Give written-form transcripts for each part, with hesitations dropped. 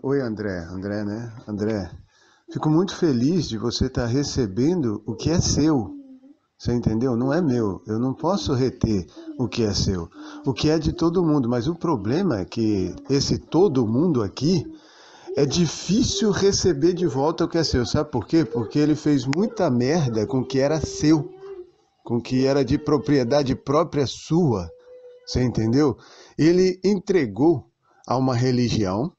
Oi, André. André, né? André, fico muito feliz de você estar recebendo o que é seu. Você entendeu? Não é meu. Eu não posso reter o que é seu. O que é de todo mundo. Mas o problema é que esse todo mundo aqui é difícil receber de volta o que é seu. Sabe por quê? Porque ele fez muita merda com o que era seu, com o que era de propriedade própria sua. Você entendeu? Ele entregou a uma religião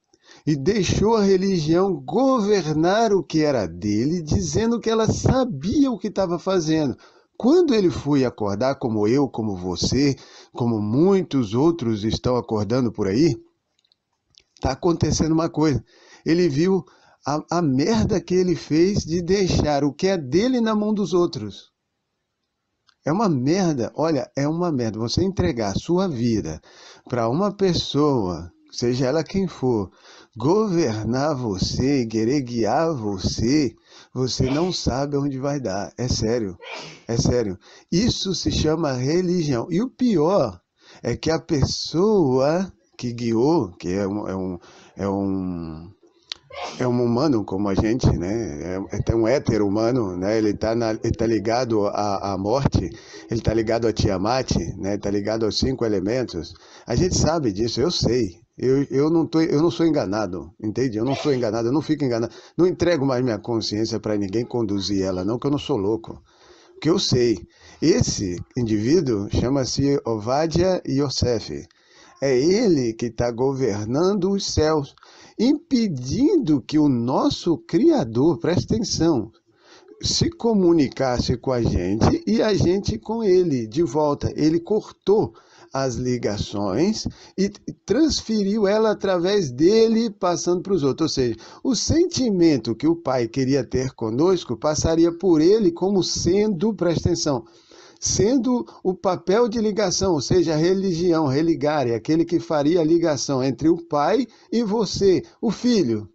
e deixou a religião governar o que era dele, dizendo que ela sabia o que estava fazendo. Quando ele foi acordar, como eu, como você, como muitos outros estão acordando por aí, está acontecendo uma coisa. Ele viu a merda que ele fez de deixar o que é dele na mão dos outros. É uma merda, olha, é uma merda. Você entregar a sua vida para uma pessoa, seja ela quem for, governar você e querer guiar você, você não sabe onde vai dar. É sério, é sério. Isso se chama religião. E o pior é que a pessoa que guiou, que é um é um humano como a gente, né? É um hétero humano, né? Ele tá ligado à morte, ele tá ligado a Tiamat, né? Tá ligado aos 5 elementos. A gente sabe disso, eu sei. Eu não sou enganado, entende? Eu não sou enganado, eu não fico enganado. Não entrego mais minha consciência para ninguém conduzir ela, não, que eu não sou louco. Porque eu sei. Esse indivíduo chama-se Ovadia Yosef. É ele que está governando os céus, impedindo que o nosso Criador, preste atenção, se comunicasse com a gente e a gente com ele de volta. Ele cortou as ligações e transferiu ela através dele, passando para os outros. Ou seja, o sentimento que o Pai queria ter conosco passaria por ele como sendo, presta atenção, sendo o papel de ligação, ou seja, a religião, religar, é aquele que faria a ligação entre o pai e você, o filho.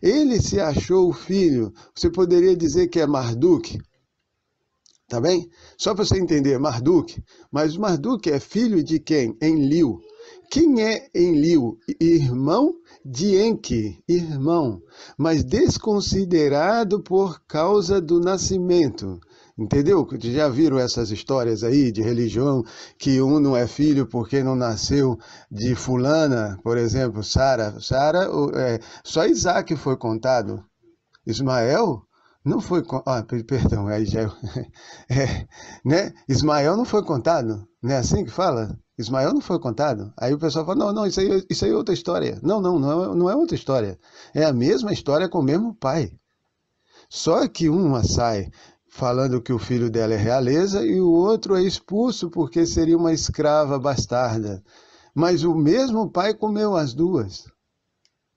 Ele se achou o filho, você poderia dizer que é Marduk, tá bem? Só para você entender, Marduk, mas Marduk é filho de quem? Enlil. Quem é Enlil? Irmão de Enki, irmão, mas desconsiderado por causa do nascimento. Entendeu? Já viram essas histórias aí de religião, que um não é filho porque não nasceu de fulana, por exemplo, Sara. Só Isaac foi contado. Ismael não foi. Perdão, aí já. Né? Ismael não foi contado. Não é assim que fala? Ismael não foi contado. Aí o pessoal fala: não, não, isso aí é outra história. Não é outra história. É a mesma história com o mesmo pai. Só que uma sai falando que o filho dela é realeza e o outro é expulso porque seria uma escrava bastarda. Mas o mesmo pai comeu as duas.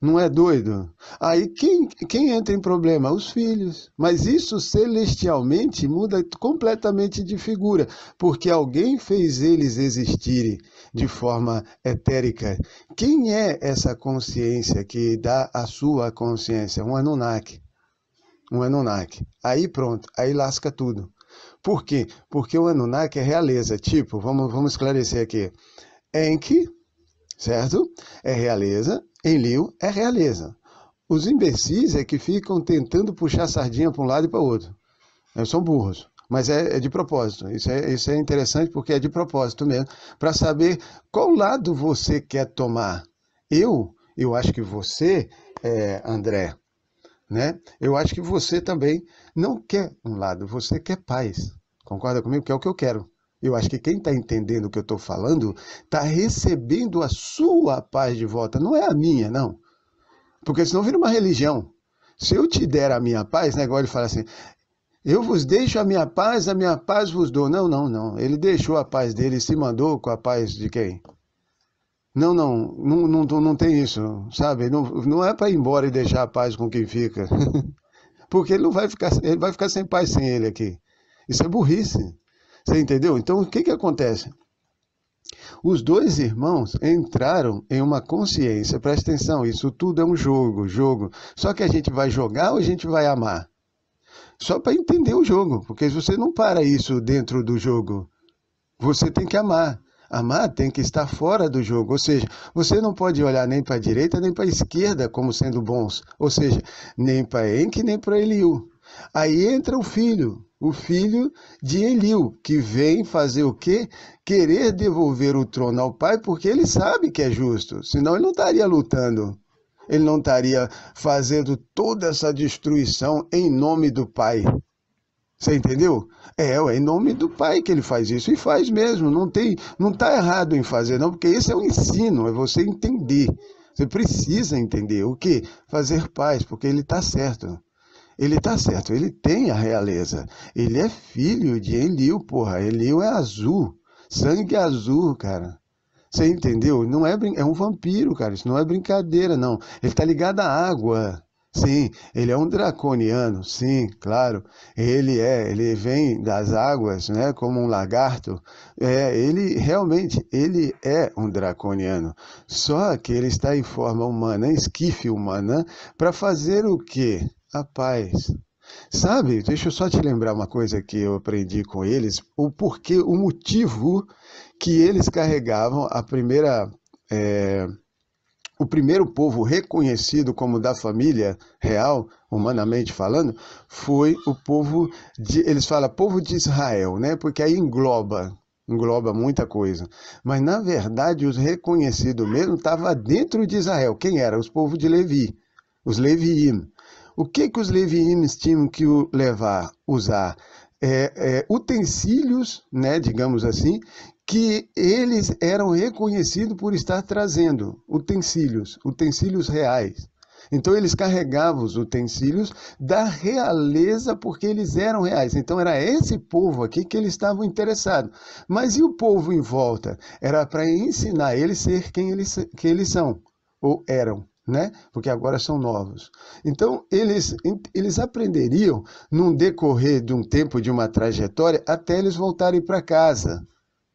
Não é doido? Aí quem entra em problema? Os filhos. Mas isso celestialmente muda completamente de figura, porque alguém fez eles existirem de forma etérica. Quem é essa consciência que dá a sua consciência? Um Anunnaki. Um Anunnaki. Aí pronto, aí lasca tudo. Por quê? Porque o Anunnaki é realeza. Tipo, vamos esclarecer aqui. Enki, certo? É realeza. Enlil é realeza. Os imbecis é que ficam tentando puxar a sardinha para um lado e para o outro. São burros. Mas é de propósito. Isso é interessante porque é de propósito mesmo. Para saber qual lado você quer tomar. Eu acho que você, André, né? Eu acho que você também não quer um lado, você quer paz. Concorda comigo? Que é o que eu quero. Eu acho que quem está entendendo o que eu estou falando está recebendo a sua paz de volta, não é a minha, não. Porque senão vira uma religião. Se eu te der a minha paz, né, igual ele fala assim, eu vos deixo a minha paz vos dou. Não, não, não. Ele deixou a paz dele e se mandou com a paz de quem? Não tem isso, sabe? Não é para ir embora e deixar a paz com quem fica. Porque ele vai ficar sem paz sem ele aqui. Isso é burrice. Você entendeu? Então, o que acontece? Os dois irmãos entraram em uma consciência, presta atenção, isso tudo é um jogo. Só que a gente vai jogar ou a gente vai amar? Só para entender o jogo, porque se você não para isso dentro do jogo, você tem que amar. Amar tem que estar fora do jogo, ou seja, você não pode olhar nem para a direita nem para a esquerda como sendo bons, ou seja, nem para Enki nem para Eliú. Aí entra o filho de Eliú, que vem fazer o quê? Querer devolver o trono ao pai, porque ele sabe que é justo, senão ele não estaria lutando. Ele não estaria fazendo toda essa destruição em nome do pai. Você entendeu? É em nome do pai que ele faz isso, e faz mesmo, não está errado em fazer não, porque esse é o ensino, é você entender. Você precisa entender o quê? Fazer paz, porque ele está certo. Ele está certo, ele tem a realeza. Ele é filho de Eliú, porra. Eliú é azul, sangue azul, cara. Você entendeu? Não é, é um vampiro, cara. Isso não é brincadeira, não. Ele está ligado à água. Sim, ele é um draconiano, sim, claro. Ele vem das águas, né, como um lagarto. Ele realmente, ele é um draconiano. Só que ele está em forma humana, em esquife humana, para fazer o quê? A paz. Sabe, deixa eu só te lembrar uma coisa que eu aprendi com eles, o porquê, o motivo que eles carregavam o primeiro povo reconhecido como da família real, humanamente falando, foi o povo eles falam povo de Israel, né? Porque aí engloba muita coisa. Mas na verdade os reconhecidos mesmo estavam dentro de Israel. Quem era? Os povos de Levi, os Leviim. O que os Leviim tinham que usar? Utensílios, né, digamos assim, que eles eram reconhecidos por estar trazendo utensílios reais. Então eles carregavam os utensílios da realeza porque eles eram reais. Então era esse povo aqui que eles estavam interessados. Mas e o povo em volta? Era para ensinar eles a ser que eles são, ou eram, né? Porque agora são novos. Então eles aprenderiam num decorrer de um tempo, de uma trajetória, até eles voltarem para casa.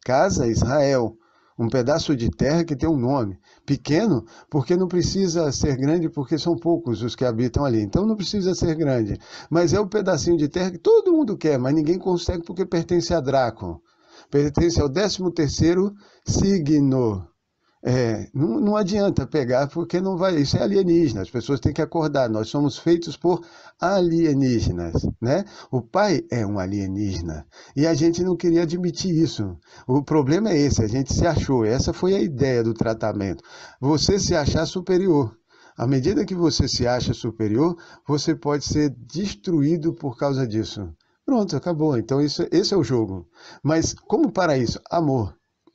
Casa Israel, um pedaço de terra que tem um nome. Pequeno, porque não precisa ser grande, porque são poucos os que habitam ali. Então não precisa ser grande. Mas é um pedacinho de terra que todo mundo quer, mas ninguém consegue porque pertence a Draco. Pertence ao 13º signo. Não adianta pegar porque não vai. Isso é alienígena. As pessoas têm que acordar. Nós somos feitos por alienígenas, né? O pai é um alienígena e a gente não queria admitir isso. O problema é esse. A gente se achou. Essa foi a ideia do tratamento. Você se achar superior. À medida que você se acha superior, você pode ser destruído por causa disso. Pronto, acabou. Então esse é o jogo. Mas como para isso? Amor.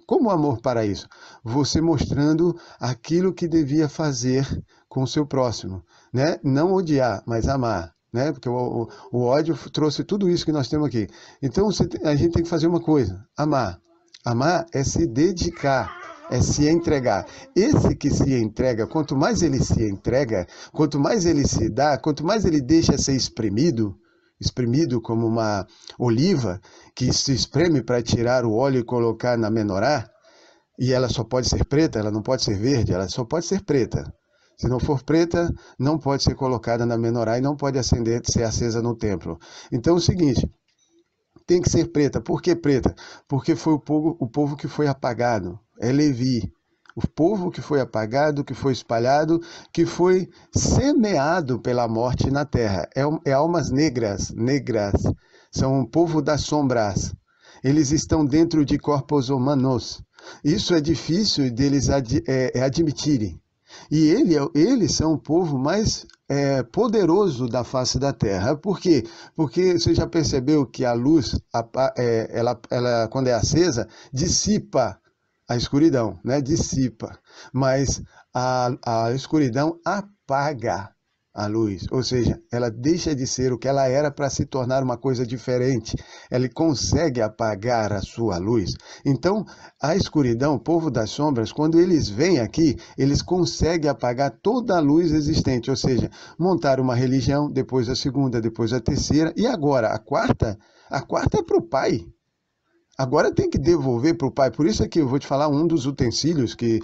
Como amor para isso? Você mostrando aquilo que devia fazer com o seu próximo, né? Não odiar, mas amar, né? Porque o ódio trouxe tudo isso que nós temos aqui. Então a gente tem que fazer uma coisa, amar. Amar é se dedicar, é se entregar. Esse que se entrega, quanto mais ele se entrega, quanto mais ele se dá, quanto mais ele deixa ser espremido como uma oliva que se espreme para tirar o óleo e colocar na menorá, e ela só pode ser preta, ela não pode ser verde, ela só pode ser preta. Se não for preta, não pode ser colocada na menorá e não pode ser acesa no templo. Então é o seguinte, tem que ser preta. Por que preta? Porque foi o povo que foi apagado, é Levi. O povo que foi apagado, que foi espalhado, que foi semeado pela morte na terra. É almas negras. São o povo das sombras. Eles estão dentro de corpos humanos. Isso é difícil deles admitirem. E eles são o povo mais poderoso da face da terra. Por quê? Porque você já percebeu que a luz, ela, quando é acesa, dissipa a escuridão, né? Dissipa, mas a escuridão apaga a luz, ou seja, ela deixa de ser o que ela era para se tornar uma coisa diferente. Ela consegue apagar a sua luz. Então, a escuridão, o povo das sombras, quando eles vêm aqui, eles conseguem apagar toda a luz existente, ou seja, montar uma religião, depois a segunda, depois a terceira, e agora a quarta é para o pai. Agora tem que devolver para o pai. Por isso é que eu vou te falar, um dos utensílios que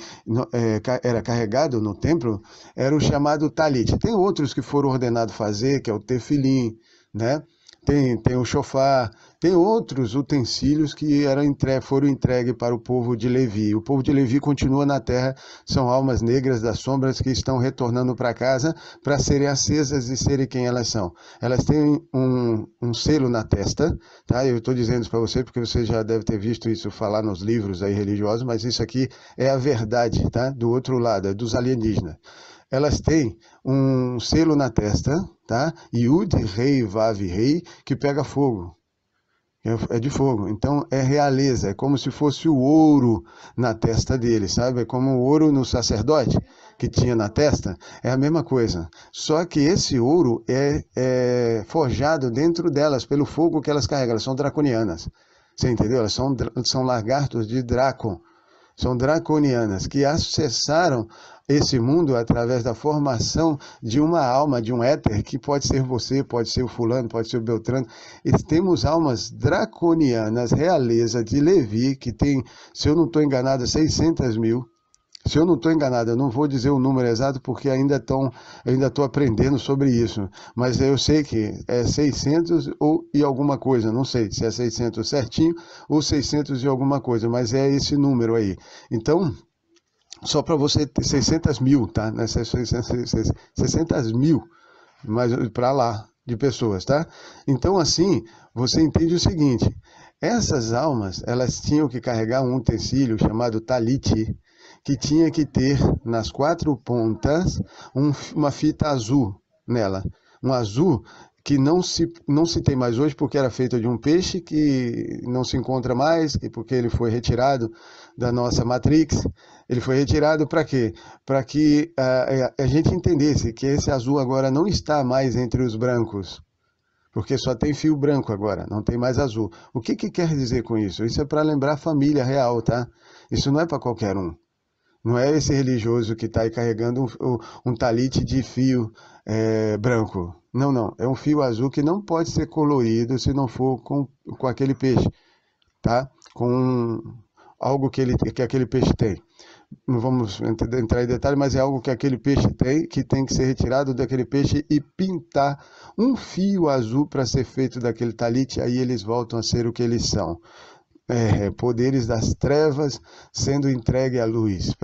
era carregado no templo era o chamado talit. Tem outros que foram ordenados fazer, que é o tefilim, né? Tem o shofar, Tem outros utensílios que foram entregues para o povo de Levi. O povo de Levi continua na terra, são almas negras das sombras que estão retornando para casa para serem acesas e serem quem elas são. Elas têm um selo na testa, tá? Eu estou dizendo isso para você porque você já deve ter visto isso falar nos livros aí religiosos, mas isso aqui é a verdade, tá? Do outro lado, é dos alienígenas. Elas têm um selo na testa, tá? Yud, Rei, Vav, Rei, que pega fogo. É de fogo, então é realeza, é como se fosse o ouro na testa dele, sabe? É como o ouro no sacerdote que tinha na testa, é a mesma coisa. Só que esse ouro é forjado dentro delas pelo fogo que elas carregam, elas são draconianas, você entendeu? Elas são lagartos de Draco, são draconianas, que acessaram esse mundo através da formação de uma alma, de um éter, que pode ser você, pode ser o fulano, pode ser o Beltrano. E temos almas draconianas, realeza de Levi, que tem, se eu não estou enganado, 600 mil. Se eu não estou enganado, eu não vou dizer o número exato porque ainda estou aprendendo sobre isso, mas eu sei que é 600 e alguma coisa, não sei se é 600 certinho ou 600 e alguma coisa, mas é esse número aí. Então, só para você ter 600 mil, tá? 600 mil, mas para lá de pessoas, tá? Então, assim, você entende o seguinte, essas almas, elas tinham que carregar um utensílio chamado talit, que tinha que ter nas 4 pontas uma fita azul nela. Um azul que não se tem mais hoje porque era feito de um peixe que não se encontra mais, porque ele foi retirado da nossa Matrix. Ele foi retirado para quê? Para que a gente entendesse que esse azul agora não está mais entre os brancos. Porque só tem fio branco agora, não tem mais azul. O que quer dizer com isso? Isso é para lembrar a família real, tá? Isso não é para qualquer um. Não é esse religioso que está aí carregando um talite de fio branco. Não, não. É um fio azul que não pode ser colorido se não for com aquele peixe, tá? Com algo que aquele peixe tem. Não vamos entrar em detalhe, mas é algo que aquele peixe tem, que tem que ser retirado daquele peixe e pintar um fio azul para ser feito daquele talite, aí eles voltam a ser o que eles são. Poderes das trevas sendo entregue à luz,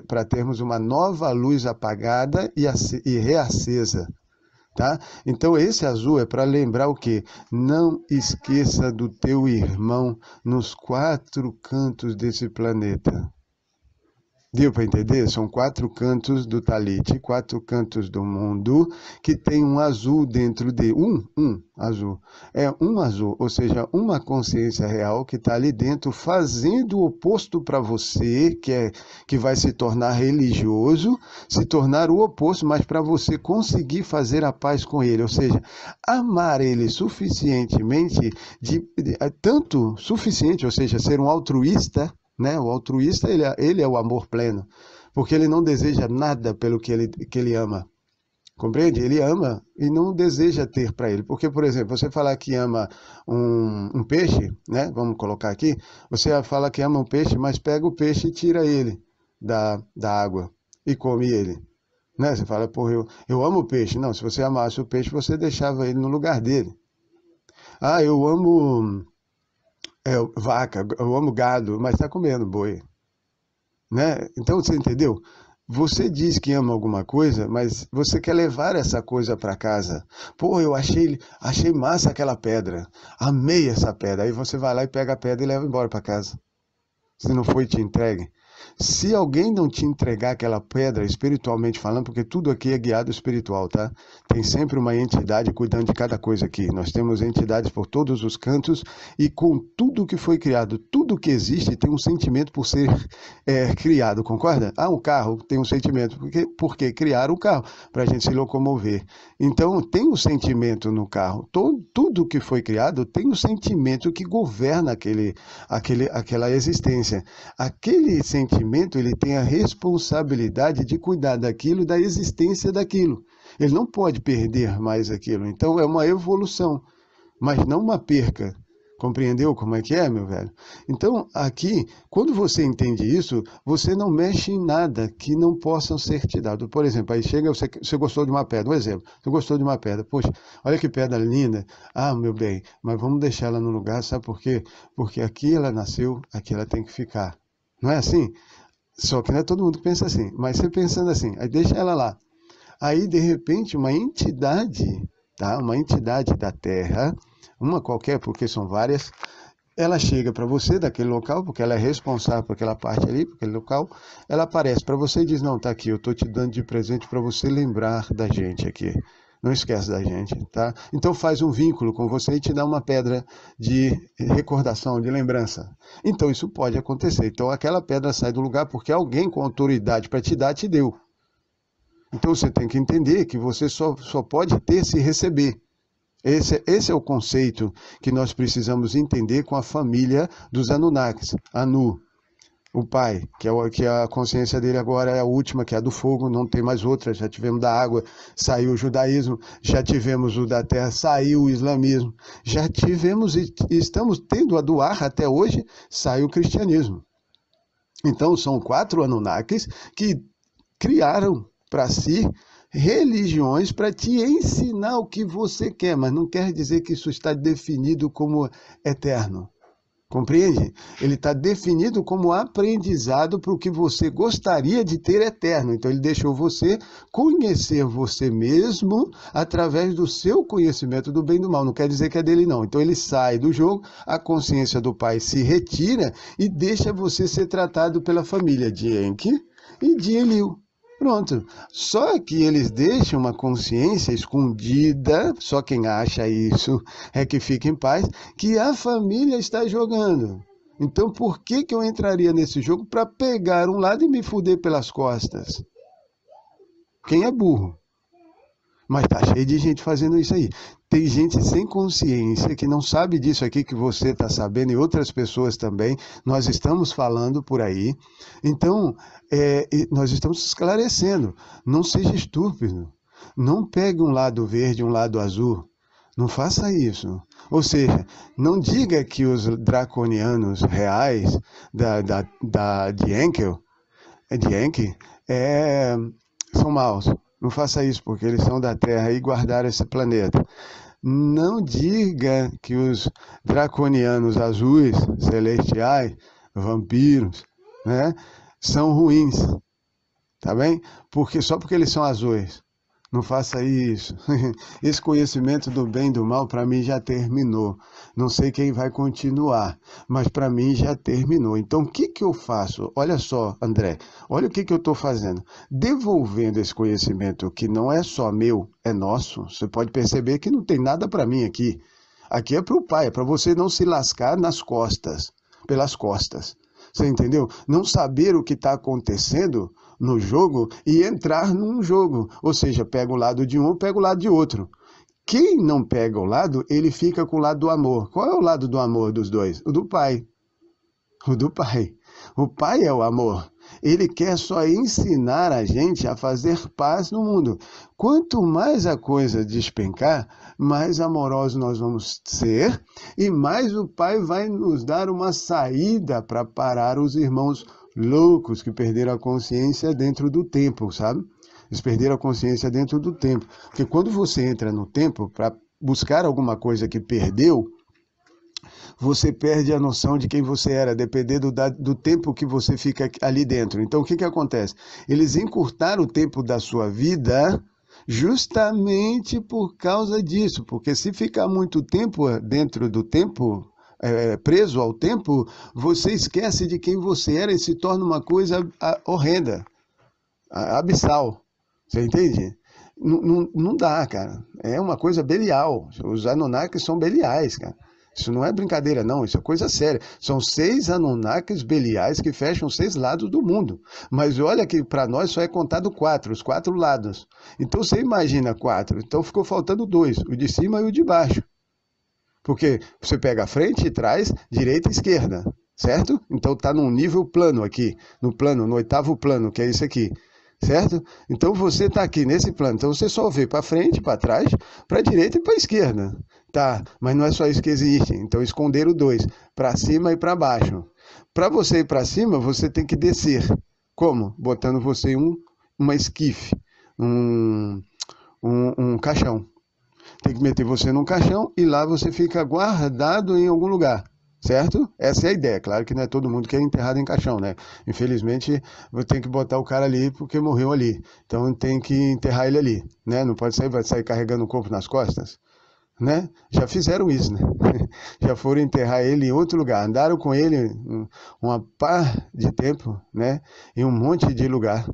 para termos uma nova luz apagada e reacesa. Tá? Então esse azul é para lembrar o quê? Não esqueça do teu irmão nos 4 cantos desse planeta. Deu para entender? São 4 cantos do talite, 4 cantos do mundo, que tem um azul dentro de azul. É um azul, ou seja, uma consciência real que está ali dentro, fazendo o oposto para você, que vai se tornar religioso, se tornar o oposto, mas para você conseguir fazer a paz com ele, ou seja, amar ele suficientemente, tanto suficiente, ou seja, ser um altruísta, né? O altruísta, ele é o amor pleno, porque ele não deseja nada pelo que ele ama, compreende? Ele ama e não deseja ter para ele, porque, por exemplo, você falar que ama um peixe, né? Vamos colocar aqui, você fala que ama um peixe, mas pega o peixe e tira ele da água e come ele, né? Você fala, pô, eu amo o peixe. Não, se você amasse o peixe, você deixava ele no lugar dele. Ah, eu amo... vaca, eu amo gado, mas está comendo boi, né? Então você entendeu? Você diz que ama alguma coisa, mas você quer levar essa coisa para casa. Pô, eu achei massa aquela pedra, amei essa pedra. Aí você vai lá e pega a pedra e leva embora para casa. Se não foi te entregue. Se alguém não te entregar aquela pedra, espiritualmente falando, porque tudo aqui é guiado espiritual, tá? Tem sempre uma entidade cuidando de cada coisa aqui. Nós temos entidades por todos os cantos e com tudo que foi criado, tudo que existe tem um sentimento por ser criado, concorda? Ah, um carro tem um sentimento, porque criaram um carro para a gente se locomover. Então, tem um sentimento no carro. Tudo que foi criado tem um sentimento que governa aquela existência. Aquele sentimento, ele tem a responsabilidade de cuidar daquilo, da existência daquilo. Ele não pode perder mais aquilo. Então, é uma evolução, mas não uma perca. Compreendeu como é que é, meu velho? Então, aqui, quando você entende isso, você não mexe em nada que não possa ser te dado. Por exemplo, aí chega, você gostou de uma pedra, um exemplo, você gostou de uma pedra, poxa, olha que pedra linda, ah, meu bem, mas vamos deixar ela no lugar, sabe por quê? Porque aqui ela nasceu, aqui ela tem que ficar. Não é assim? Só que não é todo mundo que pensa assim, mas você pensando assim, aí deixa ela lá. Aí, de repente, uma entidade, tá? Uma entidade da Terra, uma qualquer, porque são várias, ela chega para você daquele local, porque ela é responsável por aquela parte ali, por aquele local, ela aparece para você e diz, não, tá aqui, eu tô te dando de presente para você lembrar da gente aqui. Não esquece da gente, tá? Então faz um vínculo com você e te dá uma pedra de recordação, de lembrança. Então isso pode acontecer. Então aquela pedra sai do lugar porque alguém com autoridade para te dar, te deu. Então você tem que entender que você só pode ter se receber. Esse é o conceito que nós precisamos entender com a família dos Anunnakis. Anu, o pai, que a consciência dele agora é a última, que é a do fogo, não tem mais outra. Já tivemos da água, saiu o judaísmo, já tivemos o da terra, saiu o islamismo, já tivemos e estamos tendo a do ar até hoje, saiu o cristianismo. Então são 4 Anunnakis que criaram para si religiões para te ensinar o que você quer, mas não quer dizer que isso está definido como eterno. Compreende? Ele está definido como aprendizado para o que você gostaria de ter eterno. Então ele deixou você conhecer você mesmo através do seu conhecimento do bem e do mal. Não quer dizer que é dele não. Então ele sai do jogo, a consciência do pai se retira e deixa você ser tratado pela família de Enki e de Enlil. Pronto, só que eles deixam uma consciência escondida, só quem acha isso é que fica em paz, que a família está jogando. Então por que eu entraria nesse jogo para pegar um lado e me fuder pelas costas? Quem é burro? Mas tá cheio de gente fazendo isso aí. Tem gente sem consciência que não sabe disso aqui que você está sabendo e outras pessoas também. Nós estamos falando por aí. Então, nós estamos esclarecendo. Não seja estúpido. Não pegue um lado verde e um lado azul. Não faça isso. Ou seja, não diga que os draconianos reais de Enki são maus. Não faça isso, porque eles são da Terra e guardaram esse planeta. Não diga que os draconianos azuis, celestiais, vampiros, né, são ruins, tá bem? Só porque eles são azuis. Não faça isso. Esse conhecimento do bem e do mal, para mim, já terminou. Não sei quem vai continuar, mas para mim já terminou. Então, o que eu faço? Olha só, André, olha o que eu estou fazendo. Devolvendo esse conhecimento que não é só meu, é nosso. Você pode perceber que não tem nada para mim aqui. Aqui é para o pai, é para você não se lascar nas costas, pelas costas. Você entendeu? Não saber o que está acontecendo no jogo e entrar num jogo. Ou seja, pega o lado de um, pega o lado de outro. Quem não pega o lado, ele fica com o lado do amor. Qual é o lado do amor dos dois? O do pai. O do pai. O pai é o amor. Ele quer só ensinar a gente a fazer paz no mundo. Quanto mais a coisa despencar, mais amorosos nós vamos ser e mais o pai vai nos dar uma saída para parar os irmãos loucos que perderam a consciência dentro do tempo, sabe? Eles perderam a consciência dentro do tempo. Porque quando você entra no tempo para buscar alguma coisa que perdeu, você perde a noção de quem você era, dependendo do tempo que você fica ali dentro. Então, o que acontece? Eles encurtaram o tempo da sua vida justamente por causa disso. Porque se ficar muito tempo dentro do tempo, preso ao tempo, você esquece de quem você era e se torna uma coisa horrenda, abissal. Você entende? Não dá, cara. É uma coisa belial. Os Anunnakis são beliais, cara. Isso não é brincadeira, não. Isso é coisa séria. São 6 Anunnakis beliais que fecham 6 lados do mundo. Mas olha que para nós só é contado 4, os 4 lados. Então você imagina 4. Então ficou faltando 2, o de cima e o de baixo. Porque você pega a frente e trás, direita e esquerda, certo? Então está num nível plano aqui, no 8º plano, que é esse aqui. certo? Então você está aqui nesse plano, então você só vê para frente, para trás, para a direita e para a esquerda. Tá, mas não é só isso que existe. Então esconderam dois, para cima e para baixo. Para você ir para cima, você tem que descer. Como? Botando você em uma esquife, um caixão. Tem que meter você num caixão e lá você fica guardado em algum lugar. Certo? Essa é a ideia. Claro que não é todo mundo que é enterrado em caixão, né? Infelizmente, tem que botar o cara ali porque morreu ali. Então tem que enterrar ele ali, né? Não pode sair, vai sair carregando o corpo nas costas, né? Já fizeram isso, né? Já foram enterrar ele em outro lugar. Andaram com ele uma par de tempo, né? Em um monte de lugar.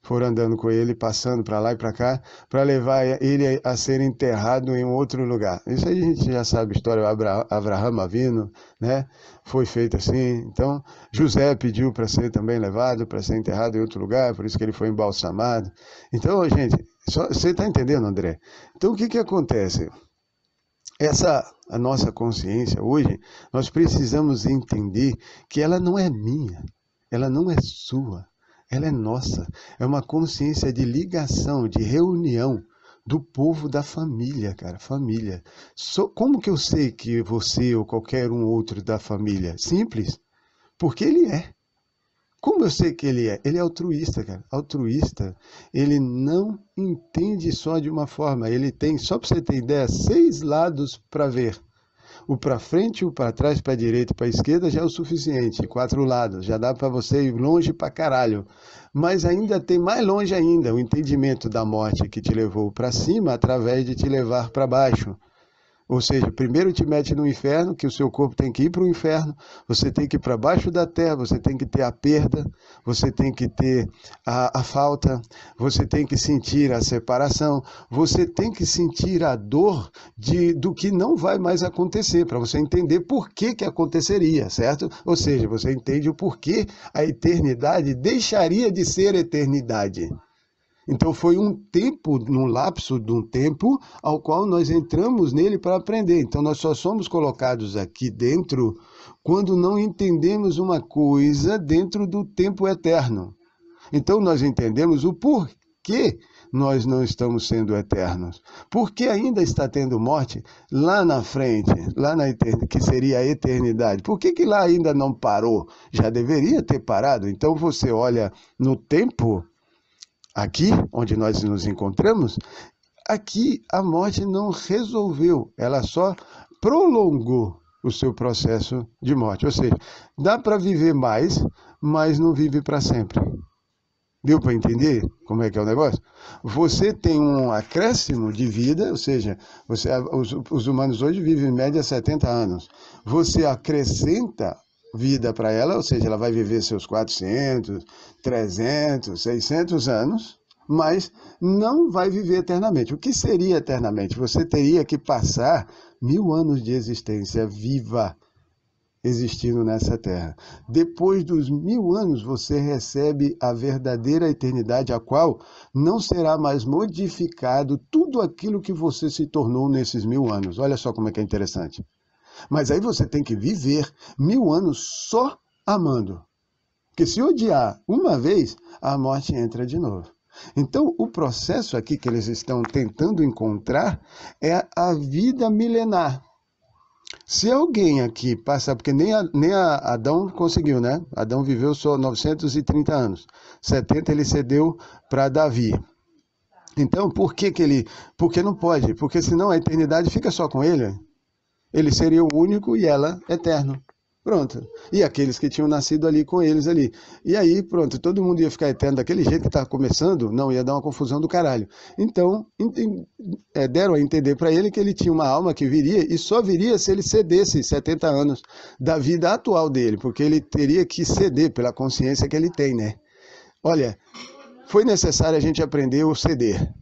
Foram andando com ele, passando para lá e para cá, para levar ele a ser enterrado em um outro lugar. Isso aí a gente já sabe a história, Abraham Avino, né? Foi feito assim. Então, José pediu para ser também levado, para ser enterrado em outro lugar, por isso que ele foi embalsamado. Então, gente, você está entendendo, André? Então, o que acontece? A nossa consciência hoje, nós precisamos entender que ela não é minha, ela não é sua. Ela é nossa, é uma consciência de ligação, de reunião do povo da família, cara, família. Como que eu sei que você ou qualquer um outro da família? Simples, porque ele é. Como eu sei que ele é? Ele é altruísta, cara, altruísta. Ele não entende só de uma forma, ele tem, só para você ter ideia, 6 lados para ver. O para frente, o para trás, para a direita e para a esquerda já é o suficiente. 4 lados, já dá para você ir longe para caralho. Mas ainda tem mais longe ainda o entendimento da morte que te levou para cima através de te levar para baixo. Ou seja, primeiro te mete no inferno, que o seu corpo tem que ir para o inferno, você tem que ir para baixo da terra, você tem que ter a perda, você tem que ter a falta, você tem que sentir a separação, você tem que sentir a dor do que não vai mais acontecer, para você entender por que aconteceria, certo? Ou seja, você entende o porquê a eternidade deixaria de ser eternidade. Então foi um tempo, num lapso de um tempo, ao qual nós entramos nele para aprender. Então nós só somos colocados aqui dentro quando não entendemos uma coisa dentro do tempo eterno. Então nós entendemos o porquê nós não estamos sendo eternos. Porque ainda está tendo morte lá na frente, lá na eternidade, que seria a eternidade. Por que lá ainda não parou? Já deveria ter parado. Então você olha no tempo, aqui, onde nós nos encontramos, aqui a morte não resolveu, ela só prolongou o seu processo de morte. Ou seja, dá para viver mais, mas não vive para sempre. Deu para entender como é que é o negócio? Você tem um acréscimo de vida, ou seja, os humanos hoje vivem em média 70 anos. Você acrescenta vida para ela, ou seja, ela vai viver seus 400, 300, 600 anos, mas não vai viver eternamente. O que seria eternamente? Você teria que passar 1000 anos de existência viva, existindo nessa terra. Depois dos 1000 anos, você recebe a verdadeira eternidade, a qual não será mais modificado tudo aquilo que você se tornou nesses 1000 anos. Olha só como é que é interessante. Mas aí você tem que viver 1000 anos só amando. Porque se odiar uma vez, a morte entra de novo. Então, o processo aqui que eles estão tentando encontrar é a vida milenar. Se alguém aqui passar, porque nem Adão conseguiu, né? Adão viveu só 930 anos. 70 ele cedeu para Davi. Então, porque não pode? Porque senão a eternidade fica só com ele. Ele seria o único e ela eterno. Pronto. E aqueles que tinham nascido ali com eles ali. E aí, pronto, todo mundo ia ficar eterno daquele jeito que está começando, não, ia dar uma confusão do caralho. Então, deram a entender para ele que ele tinha uma alma que viria, e só viria se ele cedesse 70 anos da vida atual dele, porque ele teria que ceder pela consciência que ele tem, né? Olha, foi necessário a gente aprender o ceder.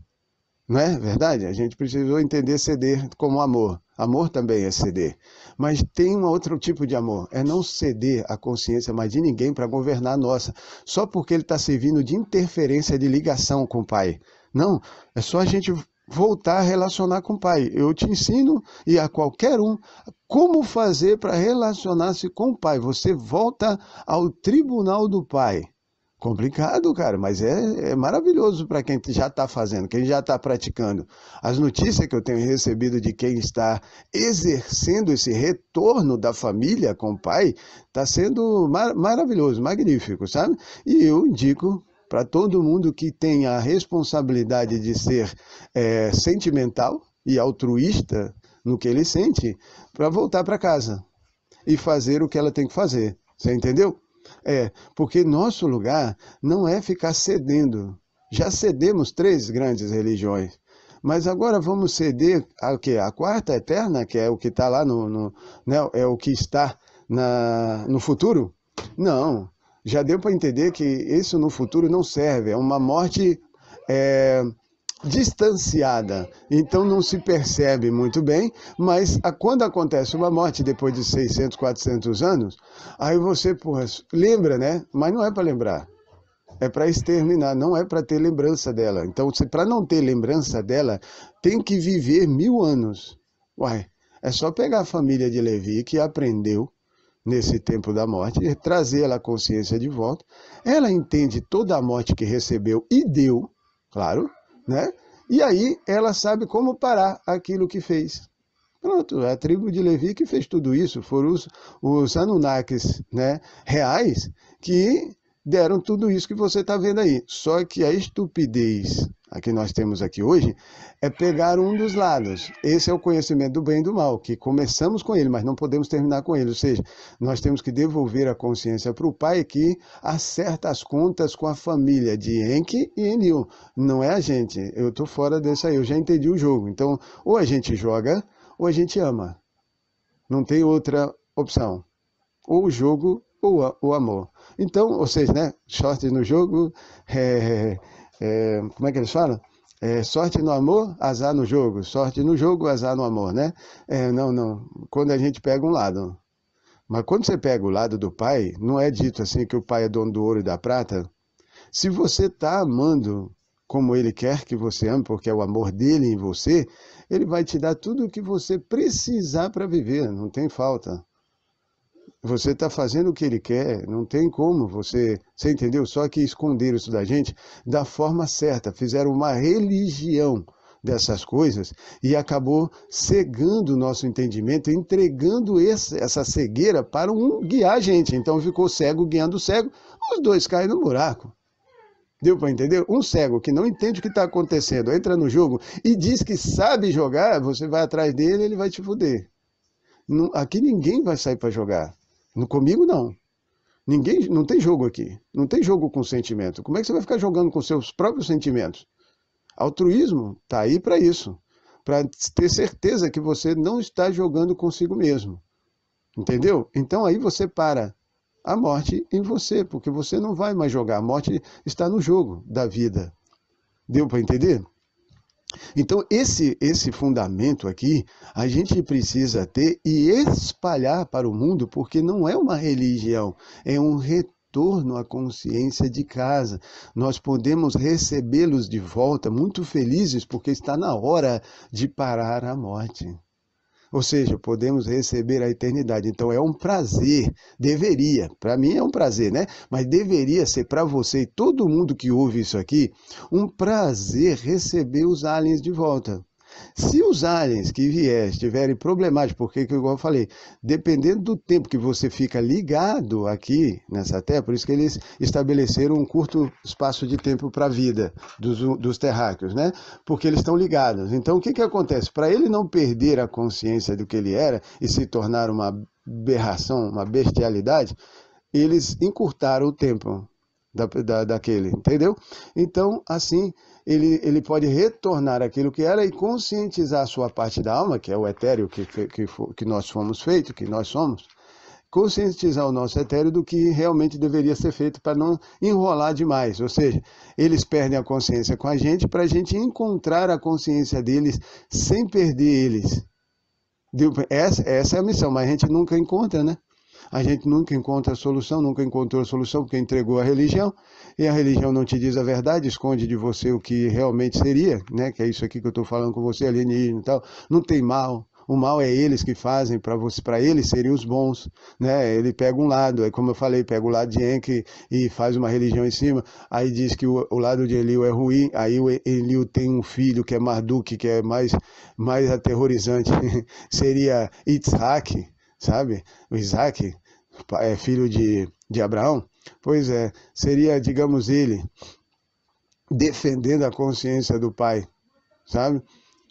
Não é verdade? A gente precisou entender ceder como amor. Amor também é ceder. Mas tem um outro tipo de amor. É não ceder a consciência mais de ninguém para governar a nossa. Só porque ele está servindo de interferência, de ligação com o Pai. Não, é só a gente voltar a relacionar com o Pai. Eu te ensino, e a qualquer um, como fazer para relacionar-se com o Pai. Você volta ao tribunal do Pai. Complicado, cara, mas é maravilhoso para quem já está fazendo, quem já está praticando. As notícias que eu tenho recebido de quem está exercendo esse retorno da família com o pai, está sendo maravilhoso, magnífico, sabe? E eu indico para todo mundo que tem a responsabilidade de ser sentimental e altruísta no que ele sente, para voltar para casa e fazer o que ela tem que fazer. Você entendeu? Porque nosso lugar não é ficar cedendo. Já cedemos 3 grandes religiões, mas agora vamos ceder a quê? A quarta eterna, que é o que está lá né, é o que está no futuro? Não, já deu para entender que isso no futuro não serve, é uma morte distanciada, então não se percebe muito bem, mas quando acontece uma morte depois de 600, 400 anos, aí você, porra, lembra, né? Mas não é para lembrar, é para exterminar, não é para ter lembrança dela. Então, para não ter lembrança dela, tem que viver 1000 anos. Uai, é só pegar a família de Levi, que aprendeu nesse tempo da morte, e trazer ela a consciência de volta. Ela entende toda a morte que recebeu e deu, claro, né? E aí ela sabe como parar aquilo que fez. Pronto, é a tribo de Levi que fez tudo isso, foram os Anunnakis, né, reais, que deram tudo isso que você está vendo aí. Só que a estupidez a que nós temos aqui hoje é pegar um dos lados. Esse é o conhecimento do bem e do mal, que começamos com ele, mas não podemos terminar com ele. Ou seja, nós temos que devolver a consciência para o pai que acerta as contas com a família de Enki e Enlil. Não é a gente. Eu estou fora dessa aí, eu já entendi o jogo. Então, ou a gente joga, ou a gente ama. Não tem outra opção. Ou o jogo, ou o amor. Então, ou seja, né? Sorte no jogo, como é que eles falam? Sorte no amor, azar no jogo. Sorte no jogo, azar no amor, né? Não. Quando a gente pega um lado. Mas quando você pega o lado do pai, não é dito assim que o pai é dono do ouro e da prata. Se você está amando como ele quer que você ame, porque é o amor dele em você, ele vai te dar tudo o que você precisar para viver, não tem falta. Você está fazendo o que ele quer, não tem como você entendeu? Só que esconderam isso da gente da forma certa, fizeram uma religião dessas coisas e acabou cegando o nosso entendimento, entregando essa cegueira para guiar a gente. Então ficou cego guiando o cego, os dois caem no buraco. Deu para entender? Um cego que não entende o que está acontecendo, entra no jogo e diz que sabe jogar, você vai atrás dele e ele vai te foder. Aqui ninguém vai sair para jogar. Comigo não. Ninguém, não tem jogo aqui. Não tem jogo com sentimento. Como é que você vai ficar jogando com seus próprios sentimentos? Altruísmo está aí para isso. Para ter certeza que você não está jogando consigo mesmo. Entendeu? Então aí você para a morte em você, porque você não vai mais jogar. A morte está no jogo da vida. Deu para entender? Então, esse fundamento aqui, a gente precisa ter e espalhar para o mundo, porque não é uma religião, é um retorno à consciência de casa. Nós podemos recebê-los de volta muito felizes, porque está na hora de parar a morte. Ou seja, podemos receber a eternidade. Então é um prazer, deveria, para mim é um prazer, né? Mas deveria ser para você e todo mundo que ouve isso aqui, um prazer receber os aliens de volta. Se os aliens que vier estiverem problemáticos, porque, igual eu falei, dependendo do tempo que você fica ligado aqui nessa Terra, por isso que eles estabeleceram um curto espaço de tempo para a vida dos terráqueos, né? Porque eles estão ligados. Então, o que acontece? Para ele não perder a consciência do que ele era e se tornar uma aberração, uma bestialidade, eles encurtaram o tempo daquele, entendeu? Então, assim, ele pode retornar aquilo que era e conscientizar a sua parte da alma, que é o etéreo que nós fomos feitos, que nós somos, conscientizar o nosso etéreo do que realmente deveria ser feito para não enrolar demais. Ou seja, eles perdem a consciência com a gente para a gente encontrar a consciência deles sem perder eles. Essa é a missão, mas a gente nunca encontra, né? A gente nunca encontra a solução, nunca encontrou a solução porque entregou a religião, e a religião não te diz a verdade, esconde de você o que realmente seria, né? Que é isso aqui que eu estou falando com você, alienígena e tal. Não tem mal, o mal é eles que fazem, para eles seriam os bons, né? Ele pega um lado, aí como eu falei, pega o lado de Enki e faz uma religião em cima, aí diz que o lado de Eliu é ruim, aí o Eliu tem um filho que é Marduk, que é mais aterrorizante, seria Yitzhak, sabe? O Isaac, é filho de Abraão. Pois é, seria, digamos, ele defendendo a consciência do pai, sabe?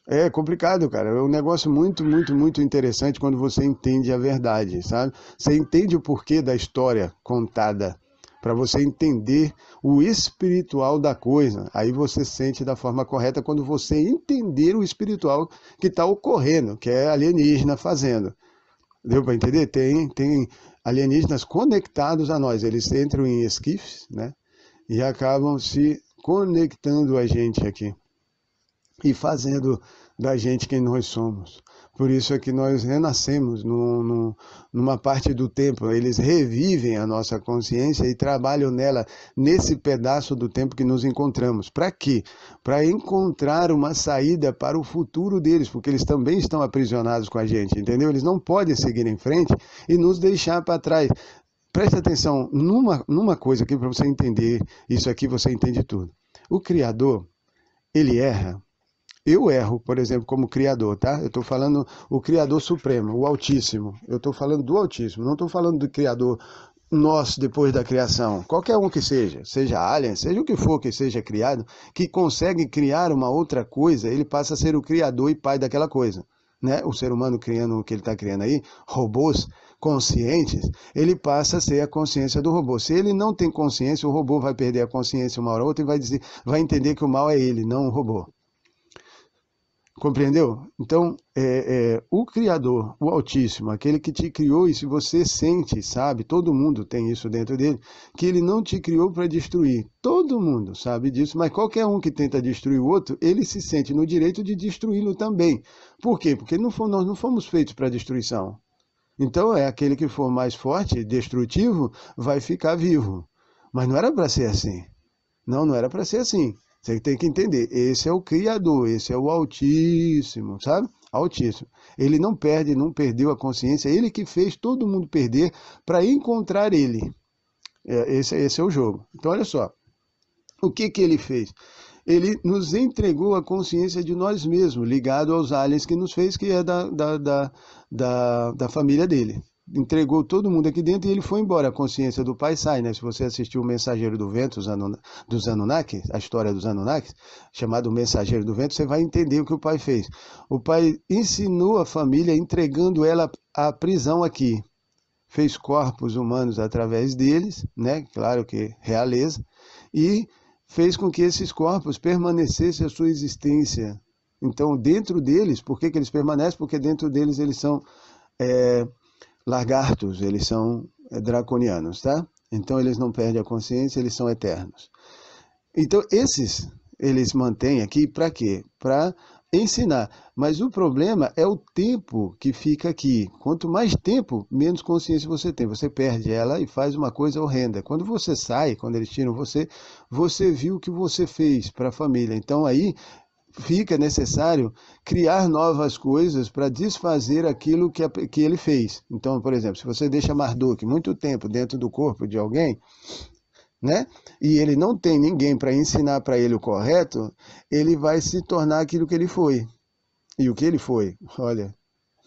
É complicado, cara. É um negócio muito, muito, muito interessante quando você entende a verdade, sabe? Você entende o porquê da história contada, para você entender o espiritual da coisa. Aí você sente da forma correta quando você entender o espiritual que está ocorrendo, que é alienígena fazendo. Deu para entender? Tem alienígenas conectados a nós. Eles entram em esquifes, né? E acabam se conectando a gente aqui e fazendo da gente quem nós somos. Por isso é que nós renascemos numa parte do tempo. Eles revivem a nossa consciência e trabalham nela, nesse pedaço do tempo que nos encontramos. Para quê? Para encontrar uma saída para o futuro deles, porque eles também estão aprisionados com a gente, entendeu? Eles não podem seguir em frente e nos deixar para trás. Preste atenção numa coisa aqui para você entender. Isso aqui você entende tudo. O Criador, ele erra. Eu erro, por exemplo, como Criador, tá? Eu estou falando o Criador Supremo, o Altíssimo. Eu estou falando do Altíssimo, não estou falando do Criador nosso depois da criação. Qualquer um que seja alien, seja o que for que seja criado, que consegue criar uma outra coisa, ele passa a ser o Criador e pai daquela coisa. Né? O ser humano criando o que ele está criando aí, robôs conscientes, ele passa a ser a consciência do robô. Se ele não tem consciência, o robô vai perder a consciência uma hora ou outra e vai entender que o mal é ele, não o robô. Compreendeu? Então, o Criador, o Altíssimo, aquele que te criou, e se você sente, sabe, todo mundo tem isso dentro dele, que ele não te criou para destruir. Todo mundo sabe disso, mas qualquer um que tenta destruir o outro, ele se sente no direito de destruí-lo também. Por quê? Porque nós não fomos feitos para destruição. Então, aquele que for mais forte, destrutivo, vai ficar vivo. Mas não era para ser assim. Não era para ser assim. Você tem que entender, esse é o Criador, esse é o Altíssimo, sabe? Altíssimo. Ele não perde, não perdeu a consciência, ele que fez todo mundo perder para encontrar ele. Esse é o jogo. Então, olha só, o que ele fez? Ele nos entregou a consciência de nós mesmos, ligado aos aliens que nos fez, que é da família dele. Entregou todo mundo aqui dentro e ele foi embora. A consciência do pai sai, né? Se você assistiu o Mensageiro do Vento, dos Anunnakis, a história dos Anunnakis, chamado Mensageiro do Vento, você vai entender o que o pai fez. O pai ensinou a família entregando ela à prisão aqui. Fez corpos humanos através deles, né? Claro que realeza, e fez com que esses corpos permanecessem a sua existência. Então, dentro deles, por que eles permanecem? Porque dentro deles eles são lagartos, eles são draconianos, tá? Então eles não perdem a consciência, eles são eternos. Então esses, eles mantêm aqui para quê? Para ensinar. Mas o problema é o tempo que fica aqui. Quanto mais tempo, menos consciência você tem. Você perde ela e faz uma coisa horrenda. Quando você sai, quando eles tiram você, você viu o que você fez para a família. Então aí fica necessário criar novas coisas para desfazer aquilo que ele fez. Então, por exemplo, se você deixa Marduk muito tempo dentro do corpo de alguém, né, e ele não tem ninguém para ensinar para ele o correto, ele vai se tornar aquilo que ele foi. E o que ele foi? Olha,